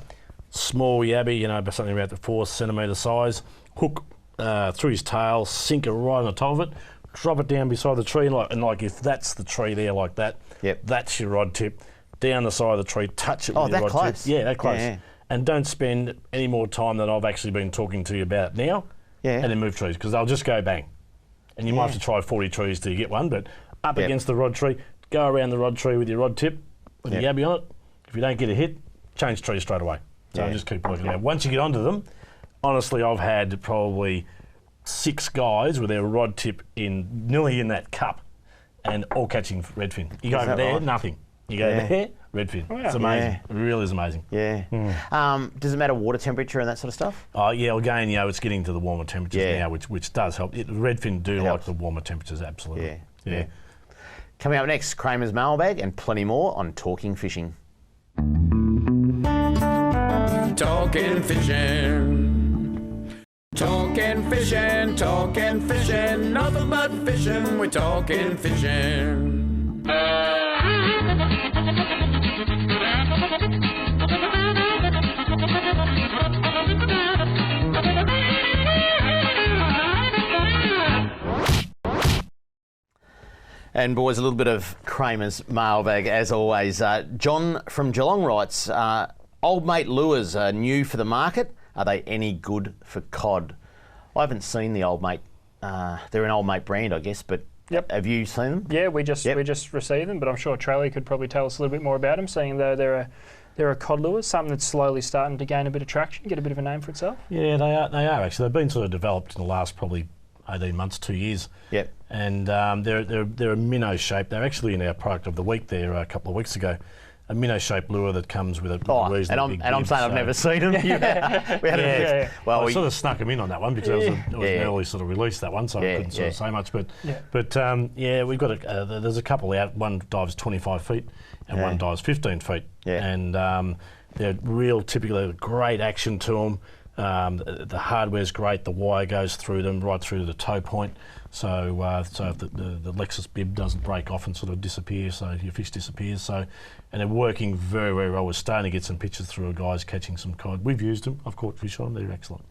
Speaker 4: small yabby, something about the 4 centimetre size, hook through his tail, sink it right on the top of it, drop it down beside the tree, and if that's the tree there like that, that's your rod tip, down the side of the tree, touch it with your rod
Speaker 2: close.
Speaker 4: tip. Yeah, that close. Yeah. And don't spend any more time than I've actually been talking to you about now, and then move trees, because they'll just go bang. And you might have to try 40 trees to get one, but up against the rod tree, go around the rod tree with your rod tip, with your yabby on it. If you don't get a hit, change tree straight away. So just keep working out. Once you get onto them, honestly, I've had probably 6 guys with their rod tip nearly in that cup, and all catching redfin. You go over there, nothing. You go there, redfin. Wow. It's amazing. It really is amazing.
Speaker 2: Yeah. Does it matter water temperature and that sort of stuff?
Speaker 4: Oh yeah. Again, it's getting to the warmer temperatures now, which does help. Redfin do like the warmer temperatures, absolutely. Yeah.
Speaker 2: Coming up next, Kramer's mailbag and plenty more on Talking Fishing.
Speaker 1: Talking fishing. Talking fishing, talking fishing. Nothing but fishing, we're talking fishing.
Speaker 2: And boys, a little bit of Kramer's mailbag as always. John from Geelong writes, old mate lures are new for the market. Are they any good for cod? I haven't seen the old mate. They're an old mate brand, I guess, but have you seen them?
Speaker 3: Yeah, we just received them, but I'm sure Trelly could probably tell us a little bit more about them, seeing though they're a cod lure, something that's slowly starting to gain a bit of traction, get a bit of a name for itself.
Speaker 4: Yeah, they are actually. They've been sort of developed in the last probably 18 months, 2 years.
Speaker 2: Yep.
Speaker 4: And they're a minnow shape. They're actually in our product of the week there a couple of weeks ago. A minnow shaped lure that comes with a reasonably big
Speaker 2: I'm saying I've never seen them.
Speaker 4: Well, we sort of snuck them in on that one because it was an early sort of release, that one, so I couldn't sort of say much. But we've got there's a couple out. One dives 25 feet and one dives 15 feet. Yeah. And they're real typical, great action to them. The hardware's great. The wire goes through them right through to the toe point. So if the Lexus bib doesn't break off and sort of disappear, so your fish disappears. So, and they're working very, very well. We're starting to get some pictures through of guys catching some cod. We've used them. I've caught fish on them. They're excellent.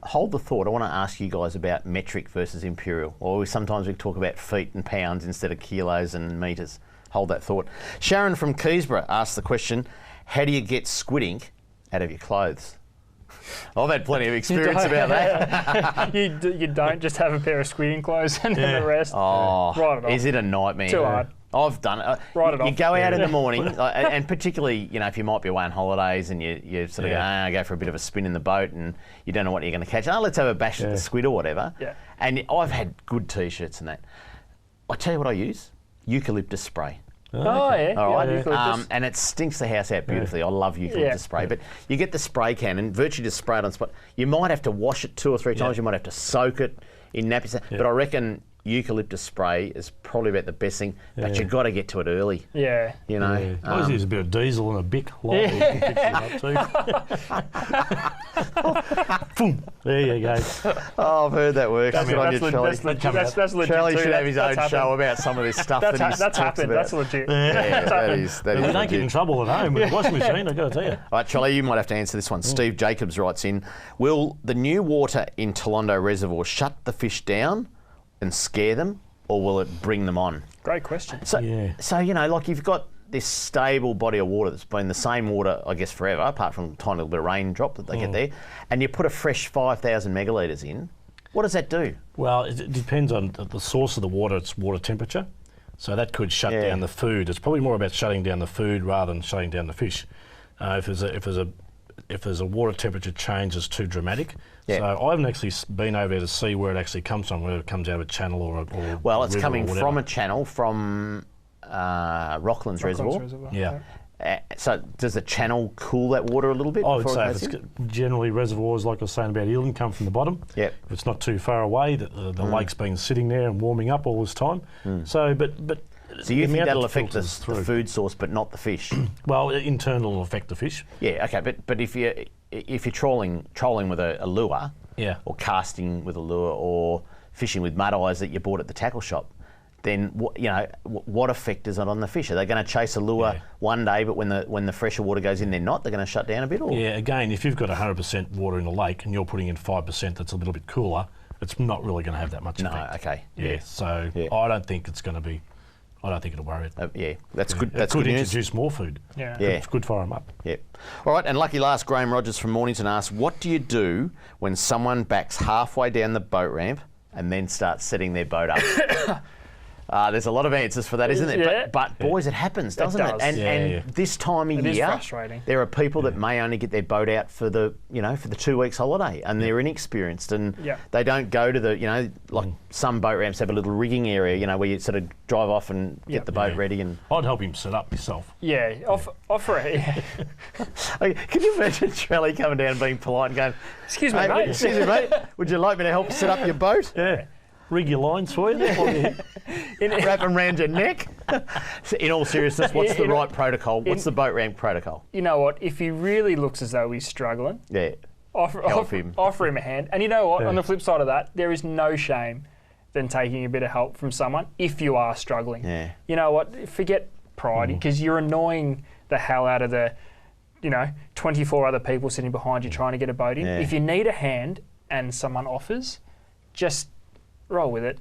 Speaker 2: Hold the thought. I want to ask you guys about metric versus imperial. Or sometimes we talk about feet and pounds instead of kilos and metres. Hold that thought. Sharon from Keysborough asked the question, how do you get squid ink out of your clothes? I've had plenty of experience about that.
Speaker 3: You don't just have a pair of squid ink clothes and then the rest.
Speaker 2: Oh,
Speaker 3: write it off.
Speaker 2: Is it a nightmare?
Speaker 3: Too hard.
Speaker 2: I've done it.
Speaker 3: Write it off.
Speaker 2: You go out in the morning, and particularly, if you might be away on holidays and you sort of go for a bit of a spin in the boat and you don't know what you're going to catch. Let's have a bash at the squid or whatever. Yeah. And I've had good T-shirts and that. I tell you what I use, eucalyptus spray.
Speaker 3: Oh, yeah.
Speaker 2: All right. And it stinks the house out beautifully. I love eucalyptus spray. But you get the spray can and virtually just spray it on spot. You might have to wash it 2 or 3 times. You might have to soak it in nappies. But I reckon eucalyptus spray is probably about the best thing. But you've got to get to it early.
Speaker 3: Yeah.
Speaker 2: You know.
Speaker 4: I always use a bit of diesel and a Bic light. There you go.
Speaker 2: Oh, I've heard that works. That's
Speaker 3: legit.
Speaker 2: Charlie should have his own show about some of this stuff that he's
Speaker 3: That's happened.
Speaker 2: About.
Speaker 3: That's legit.
Speaker 2: Yeah, that is
Speaker 4: we don't get in trouble at home with the washing machine, I've got to tell you.
Speaker 2: All right, Charlie, you might have to answer this one. Steve Jacobs writes in, will the new water in Tolondo Reservoir shut the fish down and scare them, or will it bring them on?
Speaker 3: Great question.
Speaker 2: So like you've got this stable body of water that's been the same water, I guess, forever, apart from a tiny little bit of raindrop that they get there, and you put a fresh 5,000 megalitres in. What does that do?
Speaker 4: Well, it depends on the source of the water, its water temperature. So that could shut down the food. It's probably more about shutting down the food rather than shutting down the fish. If there's a water temperature change that's too dramatic. So I haven't actually been over there to see where it actually comes from, whether it comes out of a channel or
Speaker 2: well,
Speaker 4: a
Speaker 2: it's
Speaker 4: river
Speaker 2: coming
Speaker 4: or
Speaker 2: from a channel from Rocklands Reservoir.
Speaker 4: Yeah.
Speaker 2: So does the channel cool that water a little bit?
Speaker 4: I would
Speaker 2: before
Speaker 4: say
Speaker 2: it
Speaker 4: if
Speaker 2: goes
Speaker 4: it's generally reservoirs, like I was saying about Eildon, come from the bottom.
Speaker 2: Yep.
Speaker 4: If it's not too far away, the lake's been sitting there and warming up all this time. So, but
Speaker 2: So you think that'll affect the
Speaker 4: through.
Speaker 2: food source, but not the fish?
Speaker 4: Well, in turn, it'll affect the fish.
Speaker 2: Yeah, okay, but if you're trolling with a lure, or casting with a lure, or fishing with mud eyes that you bought at the tackle shop, then what effect is it on the fish? Are they going to chase a lure one day, but when the fresher water goes in, they're not? They're going to shut down a bit? Or?
Speaker 4: Yeah, again, if you've got 100% water in the lake and you're putting in 5% that's a little bit cooler, it's not really going to have that much effect.
Speaker 2: No, okay.
Speaker 4: Yeah, so I don't think it's going to be. I don't think it'll worry it.
Speaker 2: That's good.
Speaker 4: It
Speaker 2: That's
Speaker 4: could
Speaker 2: good news.
Speaker 4: introduce more food.
Speaker 3: Yeah.
Speaker 4: It's good for them up.
Speaker 2: Yeah. All right, and lucky last, Graham Rogers from Mornington asks, what do you do when someone backs halfway down the boat ramp and then starts setting their boat up? There's a lot of answers for that, isn't there?
Speaker 3: Yeah.
Speaker 2: But boys, it happens, doesn't it?
Speaker 3: does.
Speaker 2: And this time of
Speaker 3: It is
Speaker 2: year,
Speaker 3: frustrating.
Speaker 2: there are people that may only get their boat out for the 2 weeks holiday, and they're inexperienced, and they don't go to the like some boat ramps have a little rigging area, where you sort of drive off and get the boat ready. And
Speaker 4: I'd help him set up myself.
Speaker 3: Yeah, offer it.
Speaker 2: Can you imagine Trelly coming down and being polite and going,
Speaker 3: Excuse me,
Speaker 2: "Hey,
Speaker 3: mate.
Speaker 2: excuse me, mate, would you like me to help set up your boat?
Speaker 4: Yeah. Rig your lines for you.
Speaker 2: Wrap them around your neck." So in all seriousness, what's the right protocol? What's the boat ramp protocol?
Speaker 3: You know what? If he really looks as though he's struggling,
Speaker 2: Help him.
Speaker 3: Offer him a hand. And you know what? On the flip side of that, there is no shame than taking a bit of help from someone if you are struggling.
Speaker 2: Yeah.
Speaker 3: You know what? Forget pride, because you're annoying the hell out of the 24 other people sitting behind you trying to get a boat in.
Speaker 2: Yeah.
Speaker 3: If you need a hand and someone offers, just roll with it.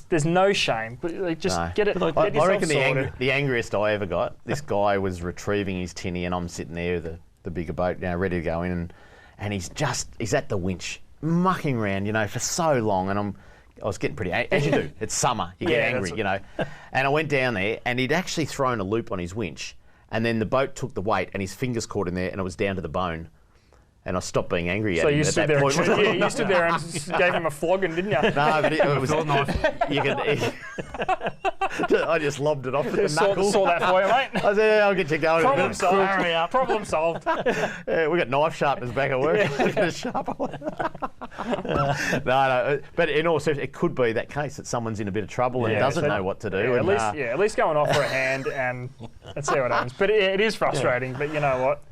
Speaker 3: There's no shame. But just get it. Get
Speaker 2: I
Speaker 3: yourself
Speaker 2: reckon
Speaker 3: sorted.
Speaker 2: the angriest I ever got, this guy was retrieving his tinny, and I'm sitting there with the bigger boat, ready to go in, and he's at the winch, mucking around, for so long, and I was getting pretty, as you do, it's summer, you get angry, and I went down there, and he'd actually thrown a loop on his winch, and then the boat took the weight, and his fingers caught in there, and it was down to the bone. And I stopped being angry at him at that point.
Speaker 3: You stood there and just gave him a flogging, didn't you?
Speaker 2: No, but it was I just lobbed it off with the knuckles.
Speaker 3: Saw that for you, mate.
Speaker 2: I said, I'll get you going.
Speaker 3: Problem solved. Hurry up. Problem solved.
Speaker 2: Yeah, we got knife sharpeners back at work. No, but in all seriousness, it could be that case that someone's in a bit of trouble and doesn't know what to do.
Speaker 3: At least go and offer a hand and let's see what happens. But it is frustrating. But you know what?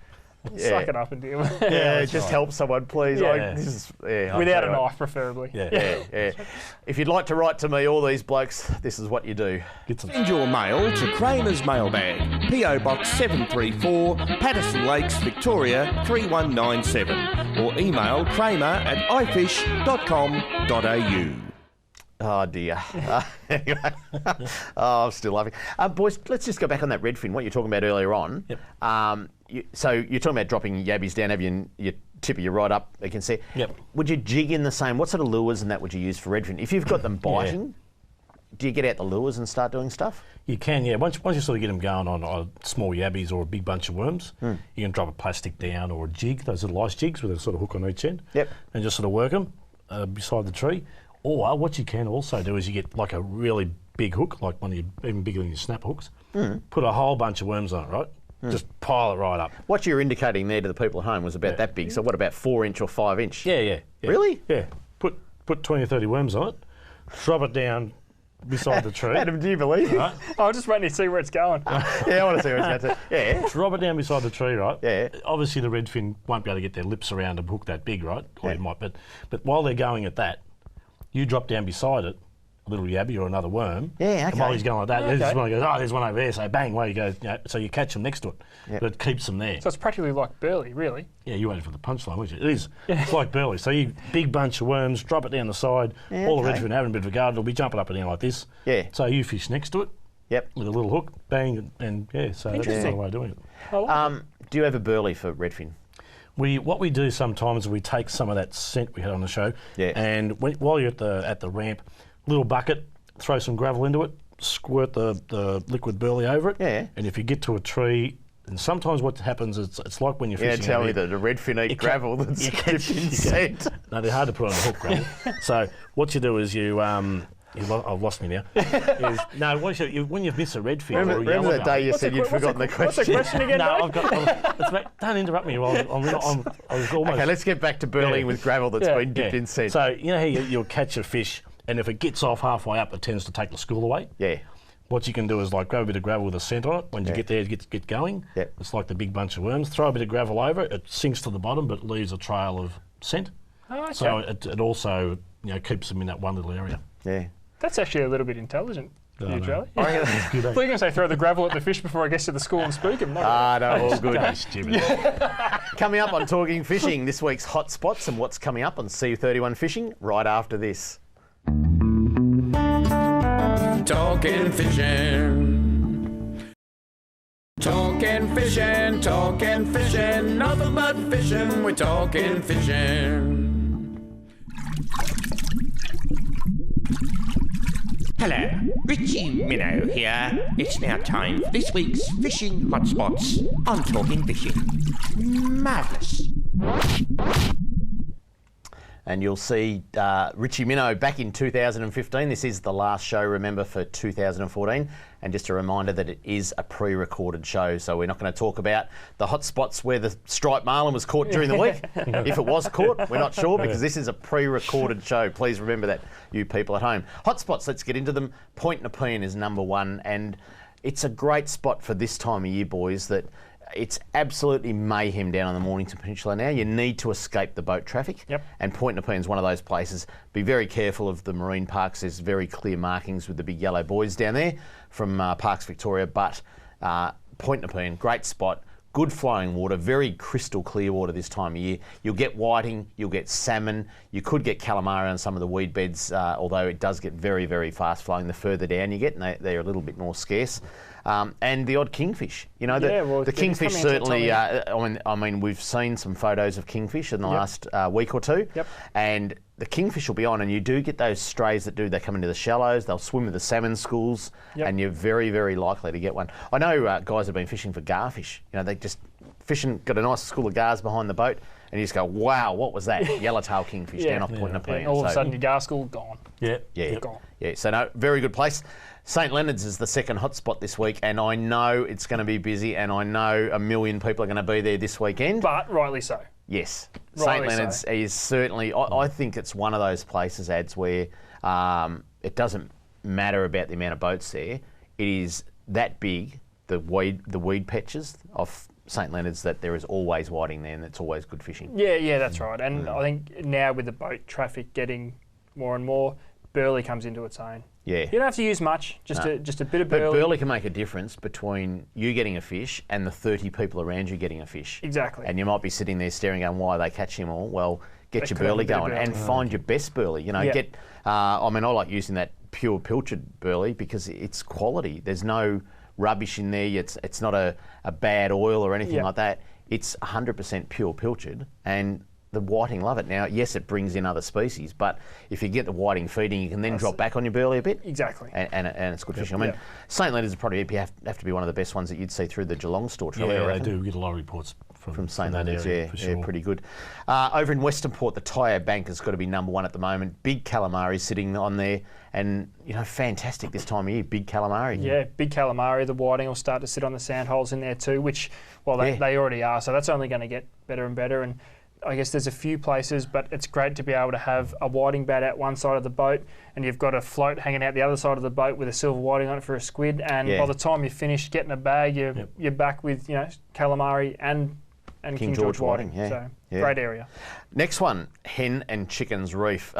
Speaker 3: Suck it up and deal with it.
Speaker 2: Yeah, just help someone, please.
Speaker 3: Yeah. Without a knife, preferably.
Speaker 2: Yeah. If you'd like to write to me, all these blokes, this is what you do.
Speaker 6: Send your mail to Kramer's Mailbag, PO Box 734, Patterson Lakes, Victoria 3197, or email kramer@ifish.com.au.
Speaker 2: Oh dear. Anyway, I'm still laughing. Boys, let's just go back on that Redfin, what you were talking about earlier on.
Speaker 4: Yep.
Speaker 2: So you're talking about dropping yabbies down, have you, your tipper you right up, you can see.
Speaker 4: Yep.
Speaker 2: Would you jig in the same, what sort of lures and that would you use for Redfin? If you've got them biting, do you get out the lures and start doing stuff?
Speaker 4: You can, yeah. Once you sort of get them going on small yabbies or a big bunch of worms, you can drop a plastic down or a jig, those little ice jigs with a sort of hook on each end.
Speaker 2: Yep.
Speaker 4: And just sort of work them beside the tree. Or what you can also do is you get like a really big hook, like one of your, even bigger than your snap hooks, put a whole bunch of worms on it, right? Just pile it right up.
Speaker 2: What you're indicating there to the people at home was about that big. So what about 4-inch or 5-inch?
Speaker 4: Yeah.
Speaker 2: Really?
Speaker 4: Yeah. Put 20 or 30 worms on it, drop it down beside the tree.
Speaker 2: Adam, do you believe it?
Speaker 4: Right?
Speaker 3: I was just waiting to see where it's going.
Speaker 2: Yeah, I want to see where it's going to. Yeah.
Speaker 4: Drop it down beside the tree, right?
Speaker 2: Yeah.
Speaker 4: Obviously the redfin won't be able to get their lips around a hook that big, right? Or it might, but while they're going at that, you drop down beside it, a little yabby or another worm.
Speaker 2: Yeah, okay.
Speaker 4: And while he's going like that, there's one goes, there's one over there. So bang, away you go. So you catch them next to it, but it keeps them there.
Speaker 3: So it's practically like burley, really.
Speaker 4: Yeah, you waited for the punchline, weren't you? It is. It's like burley. So you big bunch of worms, drop it down the side. All the redfin having a bit of a guard, it'll be jumping up and down like this.
Speaker 2: Yeah.
Speaker 4: So you fish next to it.
Speaker 2: Yep.
Speaker 4: With a little hook, bang, and so that's the way of doing it.
Speaker 2: Do you have a burley for redfin?
Speaker 4: What we do sometimes is we take some of that scent we had on the show, and while you're at the ramp, little bucket, throw some gravel into it, squirt the liquid burley over it.
Speaker 2: Yeah.
Speaker 4: And if you get to a tree, and sometimes what happens is it's like when you're
Speaker 2: Yeah,
Speaker 4: fishing.
Speaker 2: tell me that the Redfin eat gravel that's dipped in scent.
Speaker 4: No, they're hard to put on the hook, gravel. So what you do is I've lost me now. When you've missed a redfin.
Speaker 2: Remember that day you said you'd forgotten the question?
Speaker 3: What's the question again?
Speaker 4: No, don't interrupt me. I was almost.
Speaker 2: Okay, let's get back to burleying with gravel that's been dipped in scent.
Speaker 4: So you know how you'll catch a fish, and if it gets off halfway up, it tends to take the school away.
Speaker 2: Yeah.
Speaker 4: What you can do is grab a bit of gravel with a scent on it. When you get there, get going.
Speaker 2: Yep.
Speaker 4: It's like the big bunch of worms. Throw a bit of gravel over it. It sinks to the bottom, but leaves a trail of scent.
Speaker 3: Oh, okay.
Speaker 4: So it also keeps them in that one little area.
Speaker 2: Yeah.
Speaker 3: That's actually a little bit intelligent.
Speaker 4: No.
Speaker 3: Charlie.
Speaker 2: I
Speaker 3: I thought you were going to say throw the gravel at the fish before I get to the school and spook him.
Speaker 2: no, all good.
Speaker 4: Don't be stupid.
Speaker 2: Coming up on Talking Fishing, this week's hot spots and what's coming up on CU31 Fishing right after this.
Speaker 1: Talking fishing. Talking fishing, nothing but fishing, we're talking fishing.
Speaker 7: Hello, Richie Minnow here. It's now time for this week's Fishing Hotspots on Talking Fishing. Marvellous.
Speaker 2: And you'll see Richie Minnow back in 2015. This is the last show, remember, for 2014. And just a reminder that it is a pre-recorded show, so we're not going to talk about the hot spots where the striped marlin was caught during the week. If it was caught, we're not sure, because this is a pre-recorded show. Please remember that, you people at home. Hot spots, let's get into them. Point Nepean is number one, and it's a great spot for this time of year, boys, that it's absolutely mayhem down on the Mornington Peninsula now. You need to escape the boat traffic.
Speaker 3: Yep.
Speaker 2: And Point Nepean is one of those places. Be very careful of the marine parks. There's very clear markings with the big yellow buoys down there from Parks Victoria. But Point Nepean, great spot. Good flowing water, very crystal clear water this time of year. You'll get whiting, you'll get salmon. You could get calamari on some of the weed beds, although it does get very, very fast flowing the further down you get, and they're a little bit more scarce. And the odd kingfish. You know, the kingfish certainly, I mean, we've seen some photos of kingfish in the last week or two.
Speaker 3: Yep.
Speaker 2: And the kingfish will be on, and you do get those strays they come into the shallows, they'll swim with the salmon schools, and you're very, very likely to get one. I know guys have been fishing for garfish. You know, they just got a nice school of gars behind the boat, and you just go, wow, what was that? Yellowtail kingfish down off Point Nepean.
Speaker 3: And all of a sudden your gar school gone.
Speaker 2: Gone. Yeah, so no, very good place. St Leonard's is the second hotspot this week, and I know it's going to be busy, and I know a million people are going to be there this weekend.
Speaker 3: But rightly so.
Speaker 2: Yes. St Leonard's is certainly, I think it's one of those places, Ads, where it doesn't matter about the amount of boats there. It is that big, the weed patches of St Leonard's, that there is always whiting there, and it's always good fishing.
Speaker 3: Yeah, that's right. And I think now with the boat traffic getting more and more, burley comes into its own.
Speaker 2: Yeah.
Speaker 3: You don't have to use much, just a bit of burley.
Speaker 2: But burley can make a difference between you getting a fish and the 30 people around you getting a fish.
Speaker 3: Exactly.
Speaker 2: And you might be sitting there staring going, why are they catching them all? Well, get your burley going and find your best burley. You know, I like using that pure pilchard burley because it's quality. There's no rubbish in there. It's not a bad oil or anything like that. It's 100% pure pilchard, and the whiting love it. Now, yes, it brings in other species, but if you get the whiting feeding, you can then drop back on your burley a bit.
Speaker 3: Exactly.
Speaker 2: And it's good fishing. I mean, St Leonard's is probably have to be one of the best ones that you'd see through the Geelong store.
Speaker 4: They do. We get a lot of reports from
Speaker 2: St Leonard's,
Speaker 4: for sure.
Speaker 2: pretty good. Over in Westernport, the Tyre Bank has got to be number one at the moment. Big calamari sitting on there, and fantastic this time of year. Big calamari.
Speaker 3: Yeah, big calamari. The whiting will start to sit on the sand holes in there too, which they already are. So that's only going to get better and better. And I guess there's a few places, but it's great to be able to have a whiting bat out one side of the boat, and you've got a float hanging out the other side of the boat with a silver whiting on it for a squid. And by the time you finish getting a bag, you're back with calamari and King George whiting. So great area.
Speaker 2: Next one, Hen and Chickens Reef.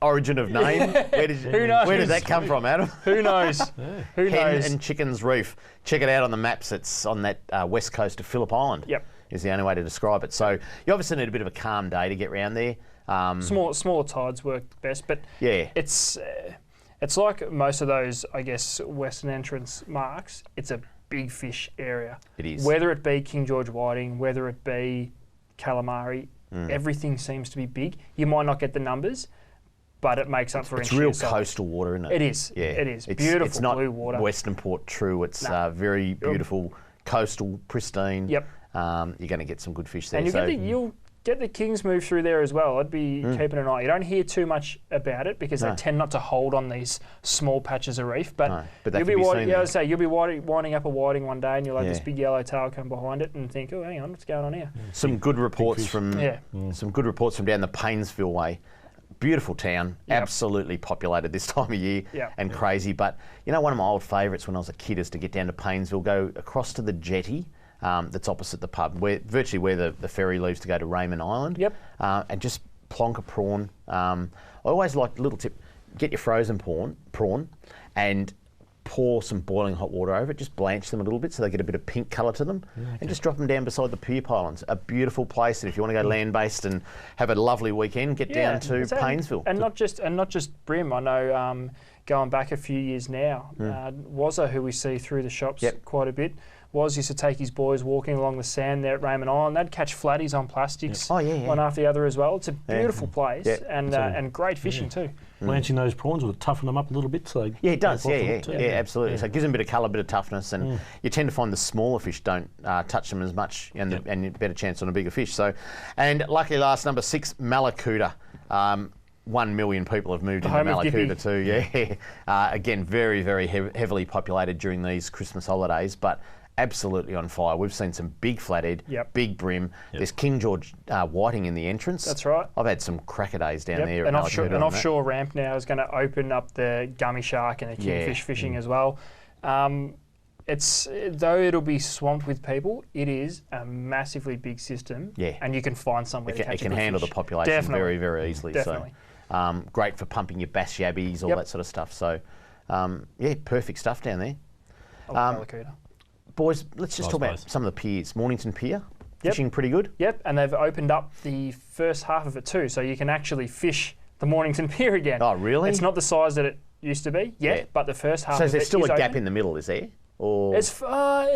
Speaker 2: Origin of name? Where did that come from, Adam?
Speaker 3: Who knows? Who knows?
Speaker 2: Hen and Chickens Reef. Check it out on the maps. It's on that west coast of Phillip Island.
Speaker 3: Yep.
Speaker 2: Is the only way to describe it. So you obviously need a bit of a calm day to get round there.
Speaker 3: Smaller tides work best, but it's like most of those, I guess, western entrance marks. It's a big fish area.
Speaker 2: It is.
Speaker 3: Whether it be King George whiting, whether it be calamari, everything seems to be big. You might not get the numbers, but it makes up for
Speaker 2: It's
Speaker 3: in
Speaker 2: real
Speaker 3: sheer size.
Speaker 2: coastal water, isn't it?
Speaker 3: It is.
Speaker 2: Yeah.
Speaker 3: It is.
Speaker 2: It's
Speaker 3: Beautiful
Speaker 2: not
Speaker 3: blue water.
Speaker 2: Westernport true. It's very beautiful, coastal, pristine.
Speaker 3: Yep.
Speaker 2: You're going to get some good fish there.
Speaker 3: And you'll get the kings move through there as well. I'd be keeping an eye. You don't hear too much about it because they tend not to hold on these small patches of reef. But,
Speaker 2: but they
Speaker 3: you'll
Speaker 2: can be seen there.
Speaker 3: I'd say you'll be winding up a whiting one day and you'll have this big yellow tail come behind it and think, oh, hang on, what's going on here?
Speaker 2: Some good reports from some good reports from down the Painesville way. Beautiful town, absolutely populated this time of year and crazy. But you know, one of my old favourites when I was a kid is to get down to Painesville, go across to the jetty. That's opposite the pub, virtually where the ferry leaves to go to Raymond Island.
Speaker 3: Yep.
Speaker 2: And just plonk a prawn. I always like a little tip: get your frozen prawn, and pour some boiling hot water over it. Just blanch them a little bit so they get a bit of pink colour to them, and just drop them down beside the pier pylons. A beautiful place. And if you want to go land-based and have a lovely weekend, get down to Painesville.
Speaker 3: And not just bream. I know going back a few years now, Wazza, who we see through the shops quite a bit. Used to take his boys walking along the sand there at Raymond Island. They'd catch flatties on plastics, one after the other as well. It's a beautiful place and great fishing too.
Speaker 4: Blanching those prawns will toughen them up a little bit. So
Speaker 2: it does. Absolutely. So it gives them a bit of colour, a bit of toughness, and you tend to find the smaller fish don't touch them as much, and a better chance on a bigger fish. So, and luckily, last number 6, Malakuta. 1 million people have moved into Malakuta too. Again, very, very heavily populated during these Christmas holidays, but absolutely on fire. We've seen some big flathead, big brim. There's King George whiting in the entrance.
Speaker 3: That's right.
Speaker 2: I've had some cracker days down there.
Speaker 3: An offshore ramp now is going to open up the gummy shark and the kingfish fishing as well. Though it'll be swamped with people, it is a massively big system. And you can find somewhere to catch
Speaker 2: it can handle the population very, very easily.
Speaker 3: Definitely.
Speaker 2: So, great for pumping your bass yabbies, all that sort of stuff. So, perfect stuff down there.
Speaker 3: Malakuta.
Speaker 2: Boys, let's just talk about some of the piers. Mornington Peer, fishing pretty good.
Speaker 3: Yep, and they've opened up the first half of it too, so you can actually fish the Mornington Pier again.
Speaker 2: Oh, really?
Speaker 3: It's not the size that it used to be yet, but the first half of it is
Speaker 2: So there's still a gap
Speaker 3: open.
Speaker 2: in the middle, is there? Or
Speaker 3: As far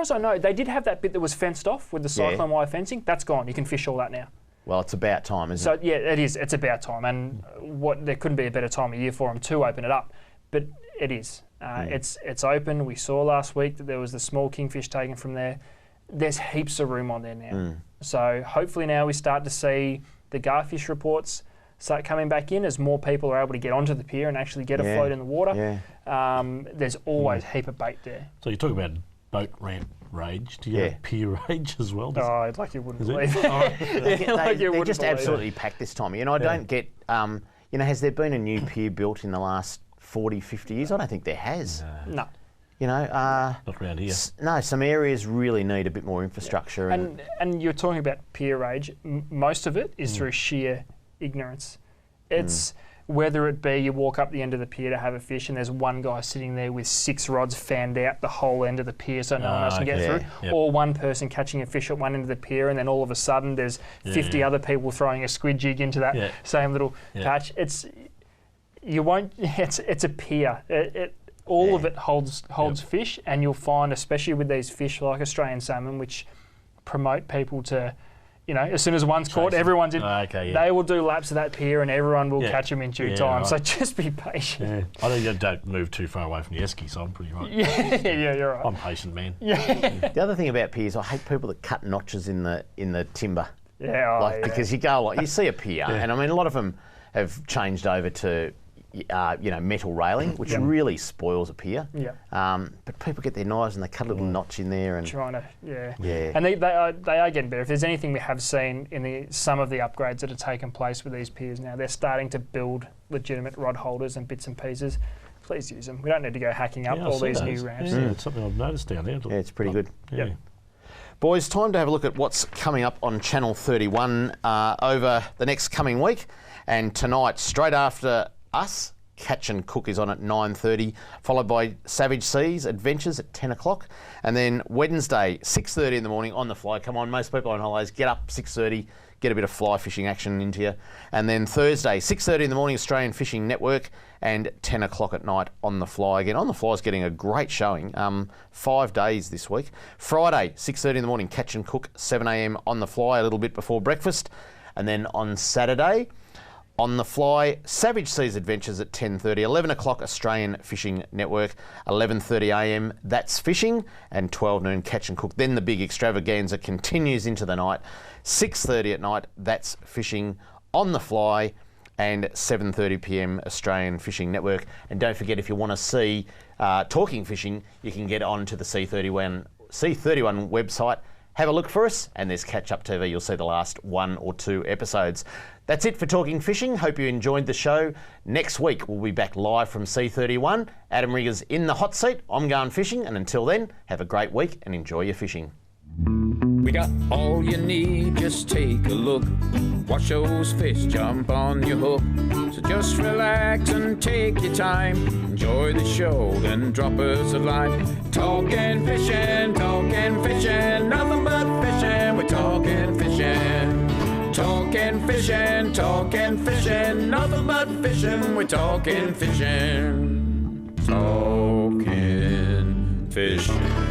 Speaker 3: as I know, they did have that bit that was fenced off with the cyclone wire fencing. That's gone. You can fish all that now.
Speaker 2: Well, it's about time, isn't it?
Speaker 3: So yeah, it is. It's about time, and there couldn't be a better time of year for them to open it up. But it is. It's open. We saw last week that there was the small kingfish taken from there. There's heaps of room on there now. So hopefully now we start to see the garfish reports start coming back in as more people are able to get onto the pier and actually get afloat in the water. There's always a heap of bait there.
Speaker 4: So you talk about boat ramp rage. Do you have pier rage as well?
Speaker 3: Like you wouldn't believe it.
Speaker 2: They're just absolutely packed this time. You know, I don't get, has there been a new pier built in the last 40, 50 years? I don't think there has.
Speaker 3: No.
Speaker 2: You know,
Speaker 4: not around here.
Speaker 2: No, some areas really need a bit more infrastructure.
Speaker 3: And you're talking about pier rage. Most of it is through sheer ignorance. It's whether it be you walk up the end of the pier to have a fish and there's one guy sitting there with 6 rods fanned out the whole end of the pier so no one else can get through, or one person catching a fish at one end of the pier and then all of a sudden there's 50 other people throwing a squid jig into that same little patch. It's a pier. All of it holds fish, and you'll find, especially with these fish like Australian salmon, which promote people to, as soon as one's caught, everyone's in. They will do laps of that pier, and everyone will catch them in due time. Right. So just be patient.
Speaker 4: I think you don't move too far away from the esky, so I'm pretty right.
Speaker 3: You're right.
Speaker 4: I'm patient, man.
Speaker 2: The other thing about piers, I hate people that cut notches in the timber. Because you see a pier, and I mean a lot of them have changed over to metal railing, which really spoils a pier. But people get their knives and they cut a little notch in there and
Speaker 3: trying to, And they are getting better. If there's anything we have seen in some of the upgrades that have taken place with these piers now, they're starting to build legitimate rod holders and bits and pieces. Please use them. We don't need to go hacking up all these new ramps.
Speaker 4: Yeah, it's something I've noticed down there.
Speaker 2: Yeah, it's pretty good. Boys, time to have a look at what's coming up on Channel 31 over the next coming week. And tonight, straight after us, Catch and Cook is on at 9:30, followed by Savage Seas Adventures at 10 o'clock. And then Wednesday, 6:30 in the morning, On the Fly. Come on, most people on holidays, get up 6:30, get a bit of fly fishing action into you. And then Thursday, 6:30 in the morning, Australian Fishing Network, and 10 o'clock at night, On the Fly again. On the Fly is getting a great showing, 5 days this week. Friday, 6:30 in the morning, Catch and Cook, 7 a.m. On the Fly, a little bit before breakfast. And then on Saturday, On the Fly, Savage Seas Adventures at 10:30, 11 o'clock Australian Fishing Network, 11:30am That's Fishing, and 12 noon Catch and Cook. Then the big extravaganza continues into the night, 6:30 at night That's Fishing on the Fly, and 7:30pm Australian Fishing Network. And don't forget, if you want to see Talking Fishing, you can get onto the C31 website. Have a look for us, and there's Catch Up TV. You'll see the last 1 or 2 episodes. That's it for Talking Fishing. Hope you enjoyed the show. Next week, we'll be back live from C31. Adam Rigger's in the hot seat. I'm going fishing, and until then, have a great week and enjoy your fishing.
Speaker 1: We got all you need, just take a look. Watch those fish jump on your hook. So just relax and take your time. Enjoy the show, then drop us a line. Talking fishing, nothing but fishing. We're talking fishing. Talking fishing, nothing but fishing. We're talking fishing. Talking fishing.